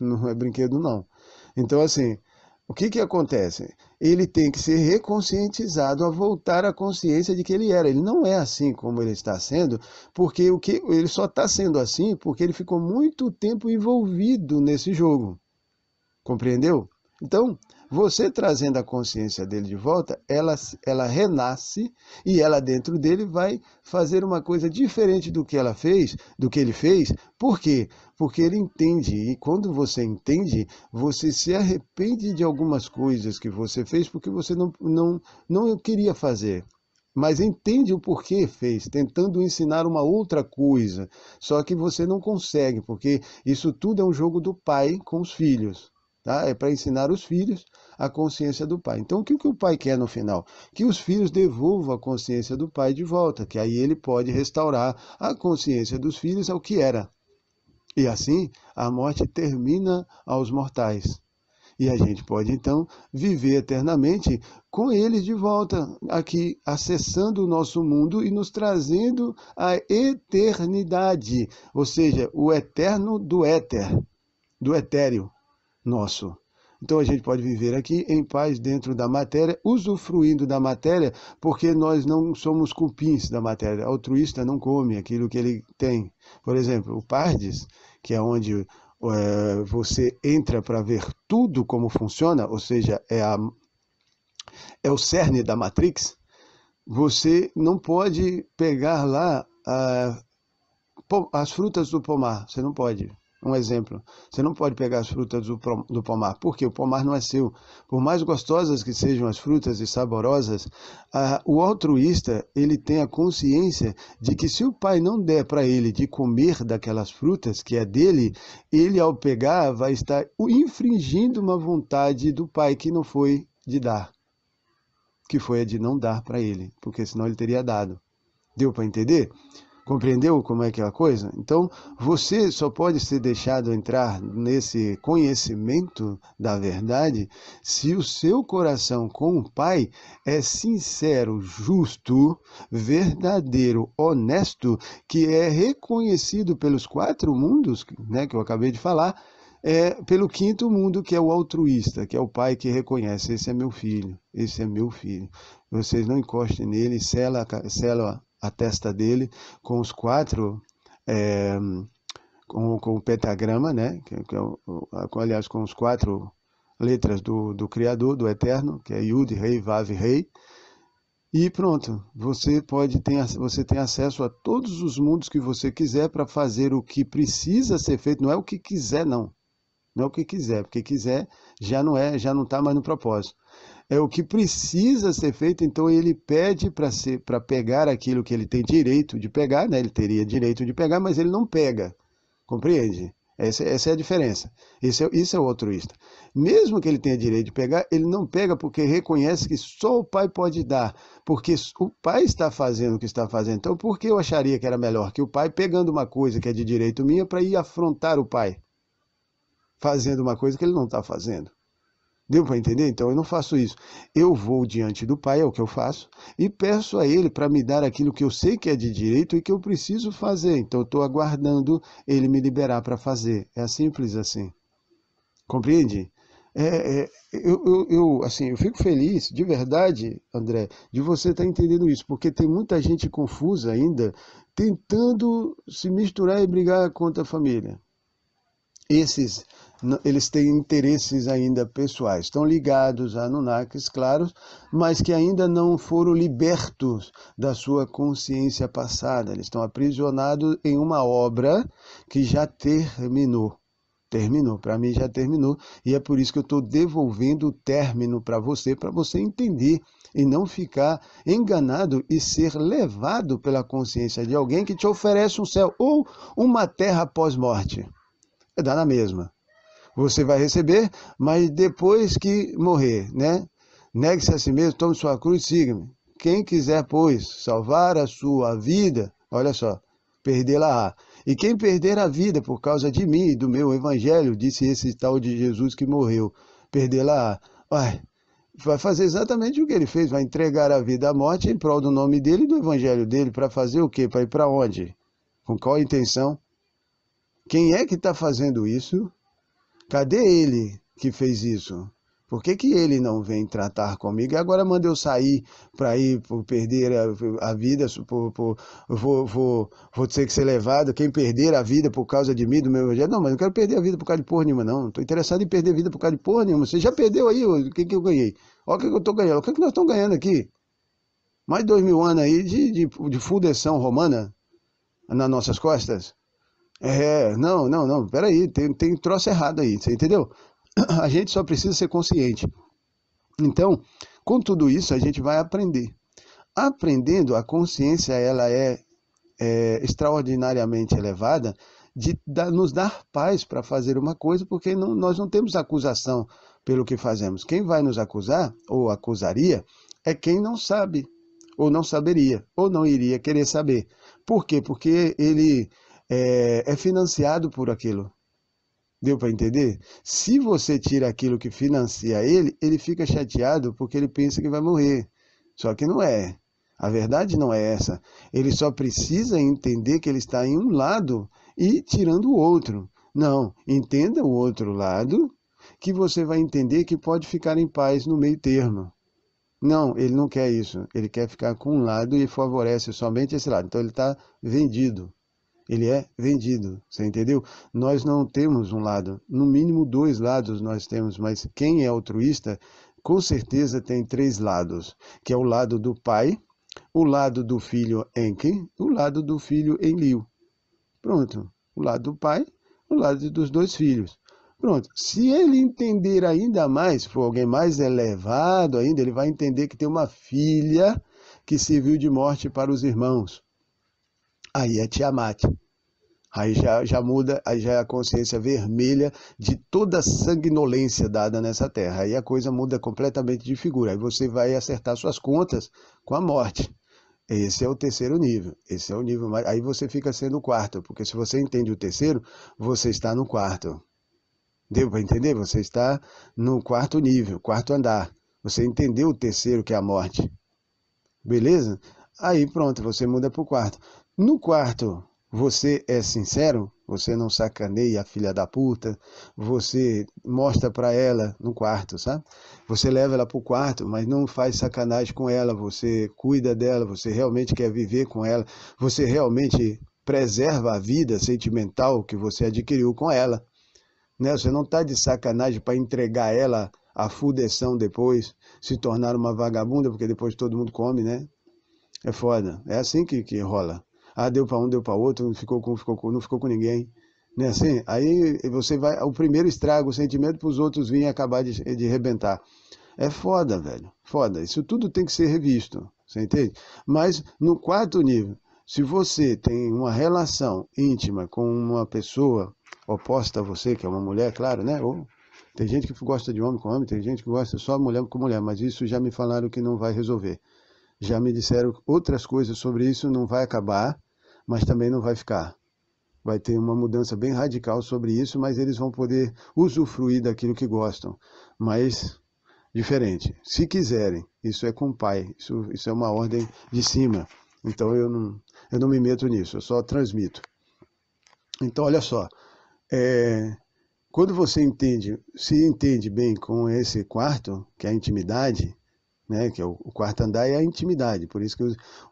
não é brinquedo não. Então, assim, o que acontece? Ele tem que ser reconscientizado a voltar à consciência de que ele era. Ele não é assim como ele está sendo, porque ele só está sendo assim porque ele ficou muito tempo envolvido nesse jogo. Compreendeu? Então, você trazendo a consciência dele de volta, ela renasce e ela dentro dele vai fazer uma coisa diferente do que ela fez, do que ele fez. Por quê? Porque ele entende, e quando você entende, você se arrepende de algumas coisas que você fez porque você não queria fazer. Mas entende o porquê fez, tentando ensinar uma outra coisa. Só que você não consegue, porque isso tudo é um jogo do pai com os filhos. Tá? É para ensinar os filhos a consciência do pai. Então, o que o pai quer no final? Que os filhos devolvam a consciência do pai de volta, que aí ele pode restaurar a consciência dos filhos ao que era. E assim, a morte termina aos mortais. E a gente pode, então, viver eternamente com eles de volta aqui, acessando o nosso mundo e nos trazendo a eternidade, ou seja, o eterno do éter, do etéreo nosso. Então a gente pode viver aqui em paz dentro da matéria, usufruindo da matéria, porque nós não somos cupins da matéria. O altruísta não come aquilo que ele tem. Por exemplo, o Pardes, que é onde você entra para ver tudo como funciona, ou seja, é o cerne da Matrix, você não pode pegar lá as frutas do pomar, você não pode. Um exemplo, você não pode pegar as frutas do pomar, porque o pomar não é seu. Por mais gostosas que sejam as frutas e saborosas, o altruísta, ele tem a consciência de que se o pai não der para ele de comer daquelas frutas, que é dele, ele ao pegar vai estar infringindo uma vontade do pai que não foi de dar, que foi a de não dar para ele, porque senão ele teria dado. Deu para entender? Compreendeu como é que é a coisa? Então, você só pode ser deixado entrar nesse conhecimento da verdade se o seu coração com o Pai é sincero, justo, verdadeiro, honesto, que é reconhecido pelos 4 mundos, né, que eu acabei de falar, pelo 5º mundo, que é o altruísta, que é o pai que reconhece: esse é meu filho, esse é meu filho. Vocês não encostem nele, sela a testa dele com os 4, com o pentagrama, né? Aliás, com as 4 letras do Criador, do Eterno, que é Yud, Rei, Vav, Rei. E pronto, você tem acesso a todos os mundos que você quiser para fazer o que precisa ser feito. Não é o que quiser, não. Não é o que quiser, porque quiser já não está mais no propósito. É o que precisa ser feito, então ele pede para pegar aquilo que ele tem direito de pegar, né? Ele teria direito de pegar, mas ele não pega. Compreende? Essa é a diferença. Isso é o altruísta. Mesmo que ele tenha direito de pegar, ele não pega porque reconhece que só o pai pode dar, porque o pai está fazendo o que está fazendo. Então, por que eu acharia que era melhor que o pai pegando uma coisa que é de direito minha para ir afrontar o pai, fazendo uma coisa que ele não está fazendo? Deu para entender? Então eu não faço isso. Eu vou diante do Pai, é o que eu faço, e peço a Ele para me dar aquilo que eu sei que é de direito e que eu preciso fazer. Então eu estou aguardando Ele me liberar para fazer. É simples assim. Compreende? Eu fico feliz, de verdade, André, de você estar entendendo isso, porque tem muita gente confusa ainda, tentando se misturar e brigar contra a família. Eles têm interesses ainda pessoais, estão ligados a Anunnakis, claro, mas que ainda não foram libertos da sua consciência passada. Eles estão aprisionados em uma obra que já terminou. Para mim já terminou, e é por isso que eu estou devolvendo o término para você entender e não ficar enganado e ser levado pela consciência de alguém que te oferece um céu ou uma terra pós-morte. Dá na mesma. Você vai receber, mas depois que morrer, né? Negue-se a si mesmo, tome sua cruz e siga-me. Quem quiser, pois, salvar a sua vida, olha só, perdê-la-á. E quem perder a vida por causa de mim e do meu evangelho, disse esse tal de Jesus que morreu, perdê-la-á. Vai fazer exatamente o que ele fez, vai entregar a vida à morte em prol do nome dele e do evangelho dele, para fazer o quê? Para ir para onde? Com qual intenção? Quem é que está fazendo isso? Cadê ele que fez isso? Por que ele não vem tratar comigo? E agora manda eu sair para ir por perder a vida, vou ter que ser levado. Quem perder a vida por causa de mim, do meu evangelho? Não, mas não quero perder a vida por causa de porra nenhuma, não. Estou interessado em perder a vida por causa de porra nenhuma. Você já perdeu aí o que eu ganhei? Olha o que eu estou ganhando. O que nós estamos ganhando aqui? Mais de 2000 anos aí de fundação romana nas nossas costas. Não, peraí, tem troço errado aí, você entendeu? A gente só precisa ser consciente. Então, com tudo isso, a gente vai aprender. Aprendendo, a consciência ela é extraordinariamente elevada de nos dar paz para fazer uma coisa, porque nós não temos acusação pelo que fazemos. Quem vai nos acusar, ou acusaria, é quem não sabe, ou não saberia, ou não iria querer saber. Por quê? Porque ele é financiado por aquilo. Deu para entender? Se você tira aquilo que financia ele, ele fica chateado porque ele pensa que vai morrer. Só que não é. A verdade não é essa. Ele só precisa entender que ele está em um lado e tirando o outro. Não, entenda o outro lado, que você vai entender que pode ficar em paz no meio termo. Não, ele não quer isso. Ele quer ficar com um lado e favorece somente esse lado. Então ele está vendido. Ele é vendido, você entendeu? Nós não temos um lado, no mínimo 2 lados nós temos, mas quem é altruísta, com certeza tem 3 lados, que é o lado do pai, o lado do filho Enki, o lado do filho Enlil. Pronto, o lado do pai, o lado dos 2 filhos. Pronto, se ele entender ainda mais, for alguém mais elevado ainda, ele vai entender que tem uma filha que serviu de morte para os irmãos. Aí é Tiamat. Aí já muda, aí já é a consciência vermelha de toda a sanguinolência dada nessa terra. Aí a coisa muda completamente de figura. Aí você vai acertar suas contas com a morte. Esse é o 3º nível. Esse é o nível mais. Aí você fica sendo o 4º, porque se você entende o 3º, você está no 4º. Deu para entender? Você está no 4º nível, 4º andar. Você entendeu o 3º, que é a morte. Beleza? Aí pronto, você muda para o 4º. No 4º, você é sincero, você não sacaneia a filha da puta, você mostra para ela no 4º, sabe? Você leva ela para o 4º, mas não faz sacanagem com ela, você cuida dela, você realmente quer viver com ela, você realmente preserva a vida sentimental que você adquiriu com ela, né? Você não está de sacanagem para entregar ela à fudeção depois, se tornar uma vagabunda, porque depois todo mundo come, né? É foda, é assim que rola. Ah, deu para um, deu para outro, não ficou com ninguém. Não é assim? Aí você vai, o primeiro estraga o sentimento para os outros virem acabar de arrebentar. É foda, velho, foda. Isso tudo tem que ser revisto, você entende? Mas no 4º nível, se você tem uma relação íntima com uma pessoa oposta a você, que é uma mulher, claro, né? Ou tem gente que gosta de homem com homem, tem gente que gosta só de mulher com mulher, mas isso já me falaram que não vai resolver. Já me disseram outras coisas sobre isso, não vai acabar, mas também não vai ficar. Vai ter uma mudança bem radical sobre isso, mas eles vão poder usufruir daquilo que gostam, mas diferente. Se quiserem, isso é com o pai, isso é uma ordem de cima. Então eu não me meto nisso, eu só transmito. Então olha só, quando você se entende bem com esse 4º, que é a intimidade, né, que é o 4º andar é a intimidade, por isso que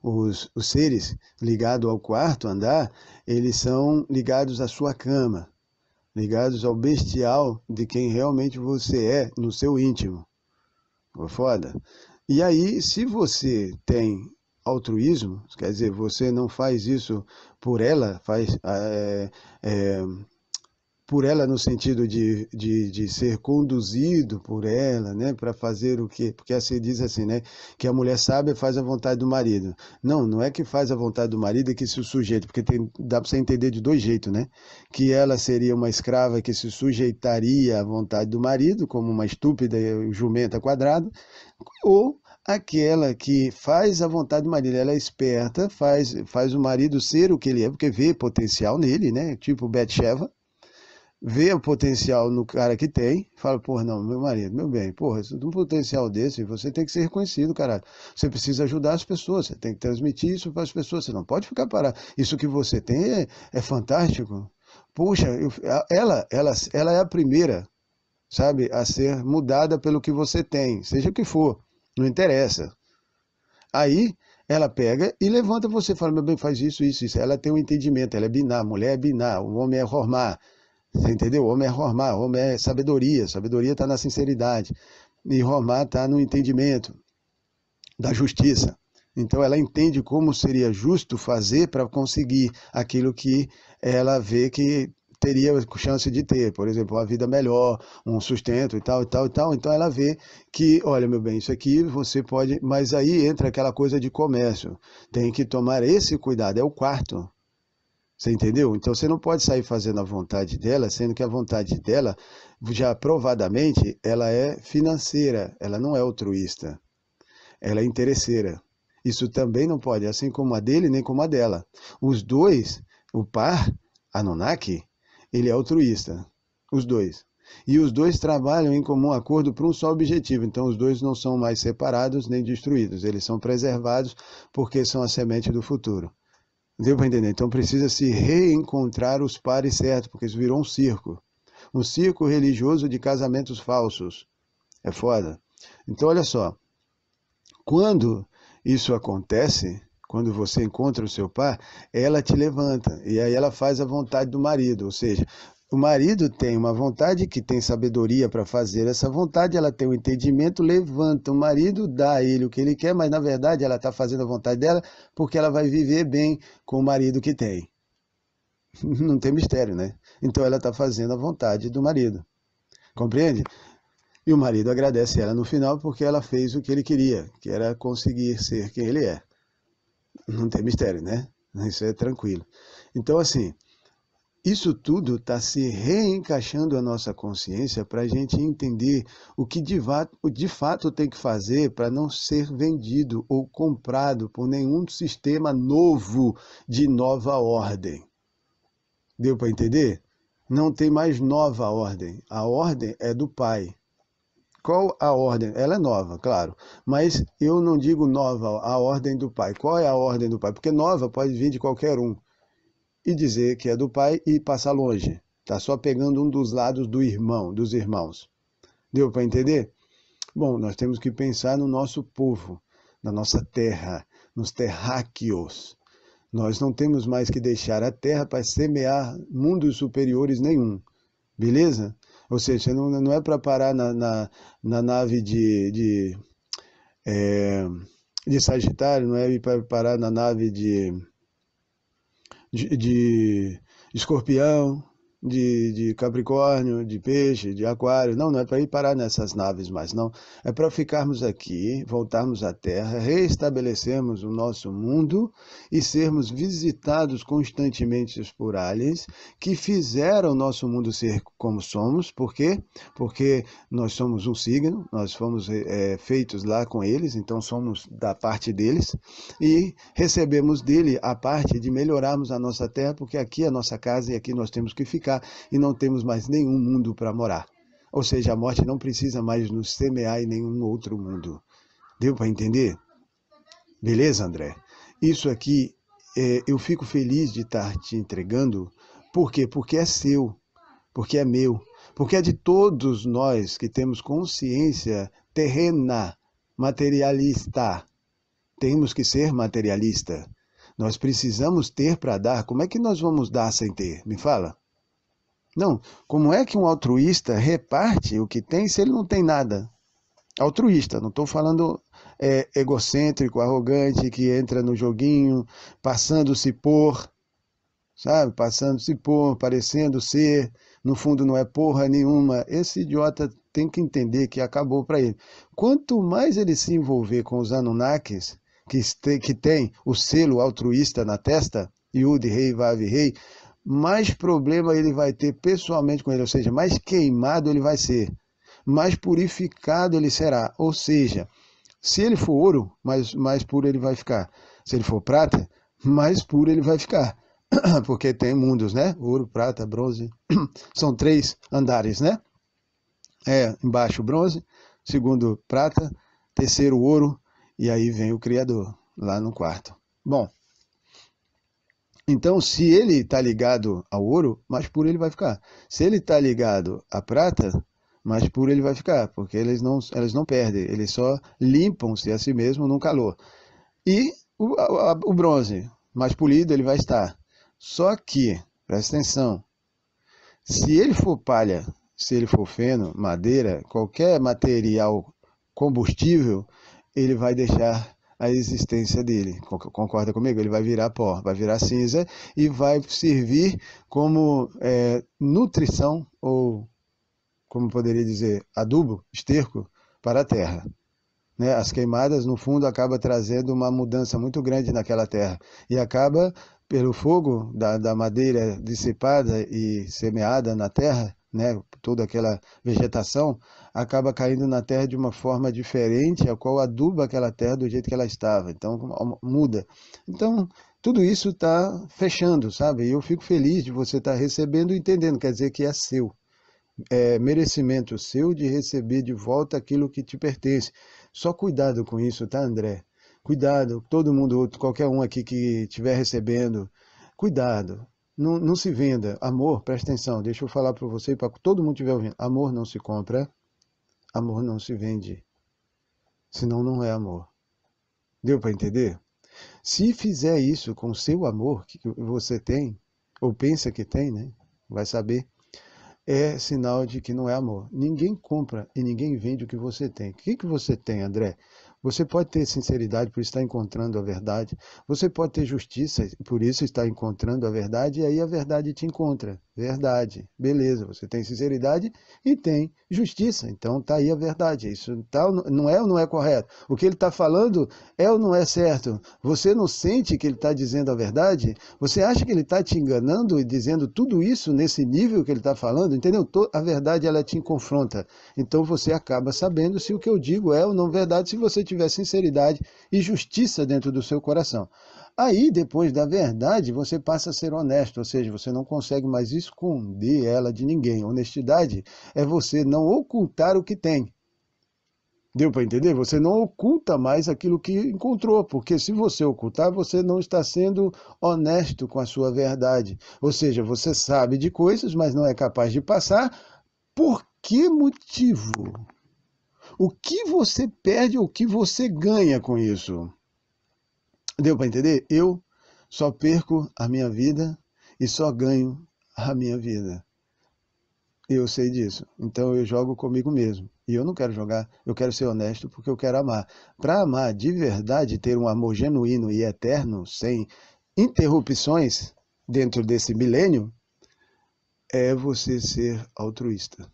os seres ligados ao 4º andar, eles são ligados à sua cama, ligados ao bestial de quem realmente você é no seu íntimo. Foda. E aí, se você tem altruísmo, quer dizer, você não faz isso por ela, por ela no sentido de ser conduzido por ela, né, para fazer o quê? Porque assim diz assim, né, que a mulher sábia faz a vontade do marido. Não, não é que faz a vontade do marido e que se sujeita, porque dá para você entender de 2 jeitos, né? Que ela seria uma escrava que se sujeitaria à vontade do marido, como uma estúpida jumenta quadrada, ou aquela que faz a vontade do marido, ela é esperta, faz o marido ser o que ele é, porque vê potencial nele, né? Tipo Betsheva, vê o potencial no cara que tem, fala, porra, não, meu marido, meu bem, porra, um potencial desse, você tem que ser reconhecido, caralho. Você precisa ajudar as pessoas, você tem que transmitir isso para as pessoas, você não pode ficar parado. Isso que você tem é fantástico. Puxa, ela é a primeira, sabe, a ser mudada pelo que você tem, seja o que for, não interessa. Aí ela pega e levanta você, fala, meu bem, faz isso, isso, isso. Ela tem um entendimento, ela é biná, a mulher é biná, o homem é hormá. Você entendeu? O homem é hormá, o homem é sabedoria. Sabedoria está na sinceridade. E hormá está no entendimento da justiça. Então ela entende como seria justo fazer para conseguir aquilo que ela vê que teria chance de ter, por exemplo, uma vida melhor, um sustento e tal, e tal, e tal. Então ela vê que, olha, meu bem, isso aqui você pode... Mas aí entra aquela coisa de comércio. Tem que tomar esse cuidado, é o 4º. Você entendeu? Então você não pode sair fazendo a vontade dela, sendo que a vontade dela, já provadamente, ela é financeira, ela não é altruísta, ela é interesseira. Isso também não pode, assim como a dele, nem como a dela. Os dois, o par, Anunnaki, ele é altruísta, os dois. E os dois trabalham em comum acordo para um só objetivo. Então os dois não são mais separados nem destruídos. Eles são preservados porque são a semente do futuro. Deu para entender? Então precisa se reencontrar os pares certos, porque isso virou um circo. Um circo religioso de casamentos falsos. É foda. Então olha só. Quando isso acontece, quando você encontra o seu par, ela te levanta. E aí ela faz a vontade do marido. Ou seja, o marido tem uma vontade, que tem sabedoria para fazer essa vontade, ela tem um entendimento, levanta o marido, dá a ele o que ele quer, mas na verdade ela está fazendo a vontade dela porque ela vai viver bem com o marido que tem. Não tem mistério, né? Então ela está fazendo a vontade do marido. Compreende? E o marido agradece ela no final porque ela fez o que ele queria, que era conseguir ser quem ele é. Não tem mistério, né? Isso é tranquilo. Então, assim, isso tudo está se reencaixando a nossa consciência para a gente entender o que de fato tem que fazer para não ser vendido ou comprado por nenhum sistema novo de nova ordem. Deu para entender? Não tem mais nova ordem. A ordem é do Pai. Qual a ordem? Ela é nova, claro. Mas eu não digo nova, a ordem do Pai. Qual é a ordem do Pai? Porque nova pode vir de qualquer um e dizer que é do Pai e passar longe. Está só pegando um dos lados do irmão, dos irmãos. Deu para entender? Bom, nós temos que pensar no nosso povo, na nossa terra, nos terráqueos. Nós não temos mais que deixar a terra para semear mundos superiores nenhum. Beleza? Ou seja, não é para parar na nave de Sagitário, não é para parar na nave de Escorpião, de Capricórnio, de Peixe, de Aquário. Não é para ir parar nessas naves mais, não. É para ficarmos aqui, voltarmos à Terra, reestabelecermos o nosso mundo e sermos visitados constantemente por aliens que fizeram o nosso mundo ser como somos. Por quê? Porque nós somos um signo, nós fomos feitos lá com eles, então somos da parte deles e recebemos dele a parte de melhorarmos a nossa Terra, porque aqui é a nossa casa e aqui nós temos que ficar e não temos mais nenhum mundo para morar. Ou seja, a morte não precisa mais nos semear em nenhum outro mundo. Deu para entender? Beleza, André? Isso aqui, eu fico feliz de estar te entregando. Por quê? Porque é seu, porque é meu, porque é de todos nós que temos consciência terrena, materialista. Temos que ser materialista. Nós precisamos ter para dar. Como é que nós vamos dar sem ter? Me fala. Não, como é que um altruísta reparte o que tem se ele não tem nada? Altruísta, não estou falando egocêntrico, arrogante, que entra no joguinho, passando-se por, sabe? Passando-se por, parecendo ser, no fundo não é porra nenhuma. Esse idiota tem que entender que acabou para ele. Quanto mais ele se envolver com os Anunnakis, que tem o selo altruísta na testa, Yud, Rei, Vav, Rei, mais problema ele vai ter pessoalmente com ele, ou seja, mais queimado ele vai ser, mais purificado ele será. Ou seja, se ele for ouro, mais puro ele vai ficar. Se ele for prata, mais puro ele vai ficar. Porque tem mundos, né? Ouro, prata, bronze. São 3 andares, né? Embaixo bronze, segundo prata, terceiro ouro, e aí vem o Criador, lá no quarto. Bom, então, se ele está ligado ao ouro, mais puro ele vai ficar. Se ele está ligado à prata, mais puro ele vai ficar, porque eles não perdem, eles só limpam-se a si mesmo no calor. E o bronze, mais polido ele vai estar. Só que, presta atenção, se ele for palha, se ele for feno, madeira, qualquer material combustível, ele vai deixar a existência dele. Concorda comigo? Ele vai virar pó, vai virar cinza e vai servir como nutrição, ou como poderia dizer, adubo, esterco para a terra. Né? As queimadas, no fundo, acabam trazendo uma mudança muito grande naquela terra. E acaba, pelo fogo da madeira dissipada e semeada na terra, né? Toda aquela vegetação, acaba caindo na terra de uma forma diferente, a qual aduba aquela terra do jeito que ela estava. Então, muda. Então, Tudo isso está fechando, sabe? E eu fico feliz de você estar recebendo e entendendo, quer dizer que é seu. É merecimento seu de receber de volta aquilo que te pertence. Só cuidado com isso, tá, André? Cuidado, todo mundo, qualquer um aqui que estiver recebendo, cuidado. Não, não se venda. Amor, presta atenção, deixa eu falar para você e para todo mundo que estiver ouvindo. Amor não se compra, amor não se vende. Senão não é amor. Deu para entender? Se fizer isso com o seu amor que você tem, ou pensa que tem, né? Vai saber. É sinal de que não é amor. Ninguém compra e ninguém vende o que você tem. O que você tem, André? Você pode ter sinceridade por estar encontrando a verdade. Você pode ter justiça por isso estar encontrando a verdade. E aí a verdade te encontra. Verdade. Beleza. Você tem sinceridade e tem justiça. Então tá aí a verdade. Isso tá, não é ou não é correto? O que ele está falando é ou não é certo? Você não sente que ele está dizendo a verdade? Você acha que ele está te enganando e dizendo tudo isso nesse nível que ele está falando? Entendeu? A verdade ela te confronta. Então você acaba sabendo se o que eu digo é ou não verdade, se você tiver sinceridade e justiça dentro do seu coração. Aí, depois da verdade, você passa a ser honesto, ou seja, você não consegue mais esconder ela de ninguém. Honestidade é você não ocultar o que tem. Deu para entender? Você não oculta mais aquilo que encontrou, porque se você ocultar, você não está sendo honesto com a sua verdade. Ou seja, você sabe de coisas, mas não é capaz de passar. Por que motivo? O que você perde ou o que você ganha com isso? Deu para entender? Eu só perco a minha vida e só ganho a minha vida. Eu sei disso. Então eu jogo comigo mesmo. E eu não quero jogar, eu quero ser honesto porque eu quero amar. Para amar de verdade, ter um amor genuíno e eterno, sem interrupções dentro desse milênio, é você ser altruísta.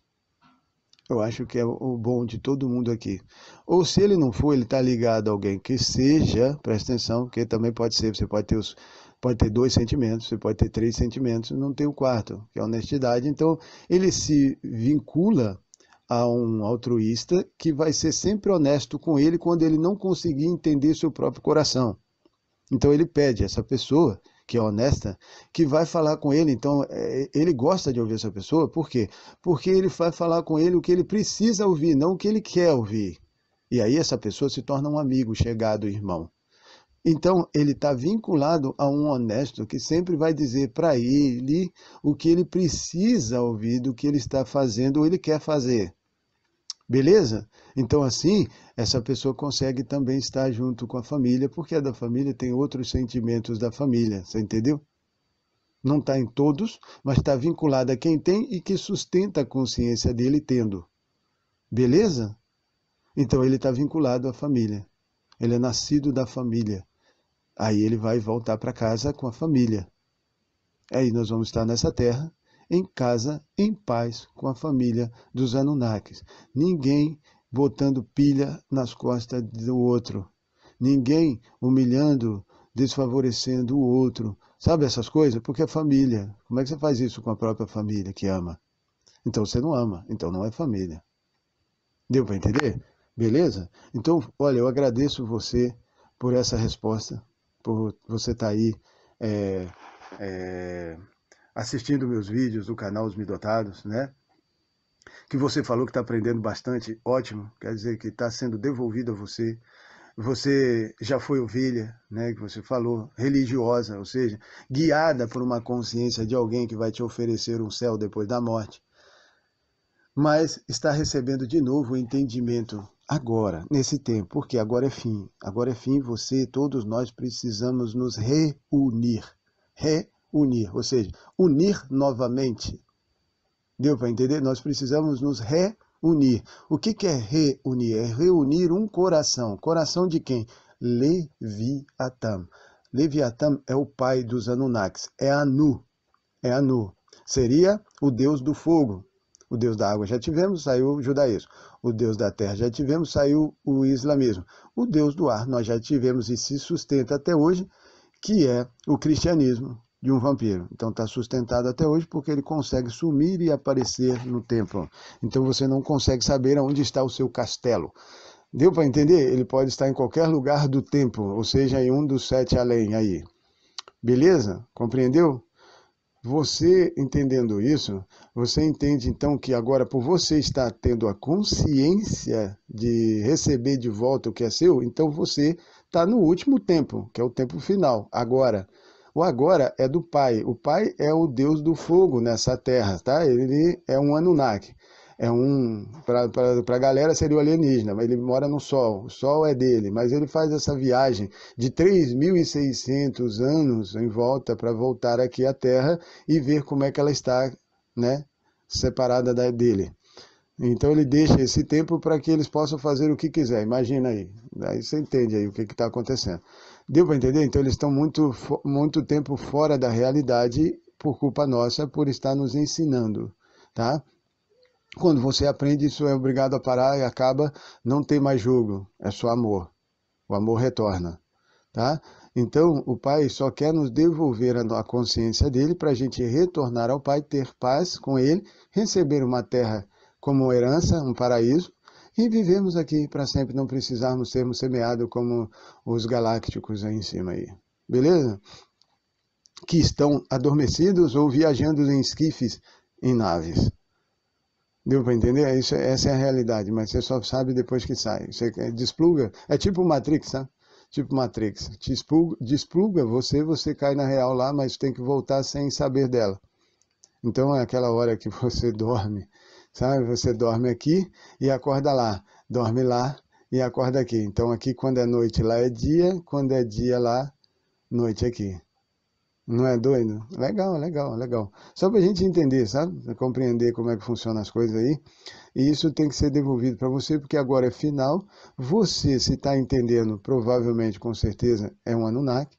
Eu acho que é o bom de todo mundo aqui. Ou se ele não for, ele está ligado a alguém que seja, presta atenção, porque também pode ser, você pode ter 2 sentimentos, você pode ter 3 sentimentos, não tem o quarto, que é a honestidade. Então, ele se vincula a um altruísta que vai ser sempre honesto com ele quando ele não conseguir entender seu próprio coração. Então, ele pede essa pessoa que é honesta, que vai falar com ele. Então, ele gosta de ouvir essa pessoa, por quê? Porque ele vai falar com ele o que ele precisa ouvir, não o que ele quer ouvir. E aí essa pessoa se torna um amigo, chegado, irmão. Então, ele está vinculado a um honesto que sempre vai dizer para ele o que ele precisa ouvir do que ele está fazendo ou ele quer fazer. Beleza? Então, assim, essa pessoa consegue também estar junto com a família, porque a da família tem outros sentimentos da família, você entendeu? Não está em todos, mas está vinculada a quem tem e que sustenta a consciência dele tendo. Beleza? Então, ele está vinculado à família. Ele é nascido da família. Aí ele vai voltar para casa com a família. Aí nós vamos estar nessa terra, em casa, em paz, com a família dos Anunnakis. Ninguém botando pilha nas costas do outro. Ninguém humilhando, desfavorecendo o outro. Sabe essas coisas? Porque é família. Como é que você faz isso com a própria família que ama? Então você não ama, então não é família. Deu para entender? Beleza? Então, olha, eu agradeço você por essa resposta, por você estar aí assistindo meus vídeos do canal Os Midotados, né? Que você falou que está aprendendo bastante, ótimo, quer dizer que está sendo devolvido a você. Você já foi ovelha, né, que você falou, religiosa, ou seja, guiada por uma consciência de alguém que vai te oferecer um céu depois da morte. Mas está recebendo de novo o entendimento agora, nesse tempo, porque agora é fim. Agora é fim, você, todos nós precisamos nos reunir. Reunir, ou seja, unir novamente. Deu para entender? Nós precisamos nos reunir. O que é reunir? É reunir um coração. Coração de quem? Leviatã. Leviatã é o pai dos Anunnakis. É Anu. É Anu. Seria o deus do fogo. O deus da água já tivemos, saiu o judaísmo. O deus da terra já tivemos, saiu o islamismo. O deus do ar nós já tivemos e se sustenta até hoje, que é o cristianismo de um vampiro. Então está sustentado até hoje porque ele consegue sumir e aparecer no templo. Então você não consegue saber onde está o seu castelo. Deu para entender? Ele pode estar em qualquer lugar do templo, ou seja, em um dos 7 além aí. Beleza? Compreendeu? Você entendendo isso, você entende então que agora por você estar tendo a consciência de receber de volta o que é seu, então você está no último tempo, que é o tempo final, agora. O agora é do Pai. O Pai é o Deus do fogo nessa terra, tá? Ele é um Anunnaki. Para a galera seria o alienígena, mas ele mora no Sol, o Sol é dele, mas ele faz essa viagem de 3.600 anos em volta para voltar aqui à Terra e ver como é que ela está, né, separada dele. Então ele deixa esse tempo para que eles possam fazer o que quiser, imagina aí você entende aí o que está acontecendo. Deu para entender? Então eles estão muito tempo fora da realidade por culpa nossa, por estar nos ensinando, tá? Quando você aprende, isso é obrigado a parar e acaba, não tem mais jogo, é só amor. O amor retorna, tá? Então, o Pai só quer nos devolver a consciência dele para a gente retornar ao Pai, ter paz com ele, receber uma terra como herança, um paraíso, e vivemos aqui para sempre, não precisarmos sermos semeados como os galácticos aí em cima aí. Beleza? Que estão adormecidos ou viajando em esquifes, em naves. Deu para entender? Essa é a realidade, mas você só sabe depois que sai. Você despluga, é tipo Matrix, tá? Tipo Matrix. Despluga você cai na real lá, mas tem que voltar sem saber dela. Então é aquela hora que você dorme, sabe? Você dorme aqui e acorda lá. Dorme lá e acorda aqui. Então aqui quando é noite lá é dia, quando é dia lá, noite aqui. Não é doido? Legal, legal, legal. Só para a gente entender, sabe? Pra compreender como é que funcionam as coisas aí. E isso tem que ser devolvido para você, porque agora é final. Você, se está entendendo, provavelmente, com certeza, é um Anunnaki.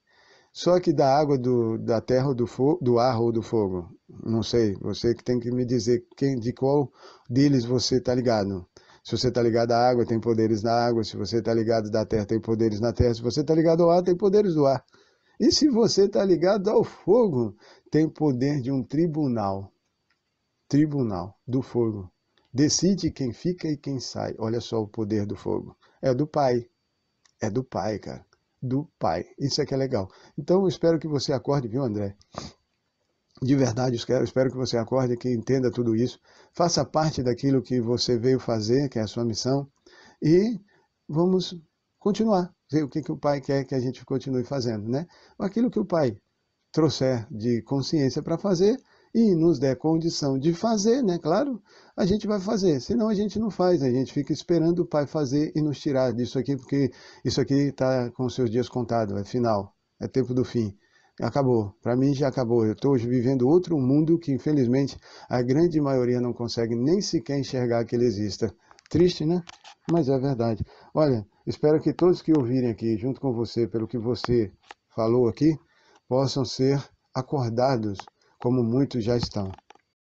Só que da água, da terra, do ar ou do fogo. Não sei, você que tem que me dizer de qual deles você está ligado. Se você está ligado à água, tem poderes na água. Se você está ligado à terra, tem poderes na terra. Se você está ligado ao ar, tem poderes do ar. E se você está ligado ao fogo, tem poder de um tribunal. Tribunal do fogo. Decide quem fica e quem sai. Olha só o poder do fogo. É do Pai. É do Pai, cara. Do Pai. Isso é que é legal. Então eu espero que você acorde, viu, André? De verdade, eu espero que você acorde, que entenda tudo isso. Faça parte daquilo que você veio fazer, que é a sua missão. E vamos continuar. Ver o que o Pai quer que a gente continue fazendo, né? Aquilo que o Pai trouxer de consciência para fazer e nos der condição de fazer, né? Claro, a gente vai fazer. Senão a gente não faz, a gente fica esperando o Pai fazer e nos tirar disso aqui, porque isso aqui está com os seus dias contados, é final, é tempo do fim. Acabou, para mim já acabou. Eu estou hoje vivendo outro mundo que infelizmente a grande maioria não consegue nem sequer enxergar que ele exista. Triste, né? Mas é verdade. Olha, espero que todos que ouvirem aqui, junto com você, pelo que você falou aqui, possam ser acordados, como muitos já estão.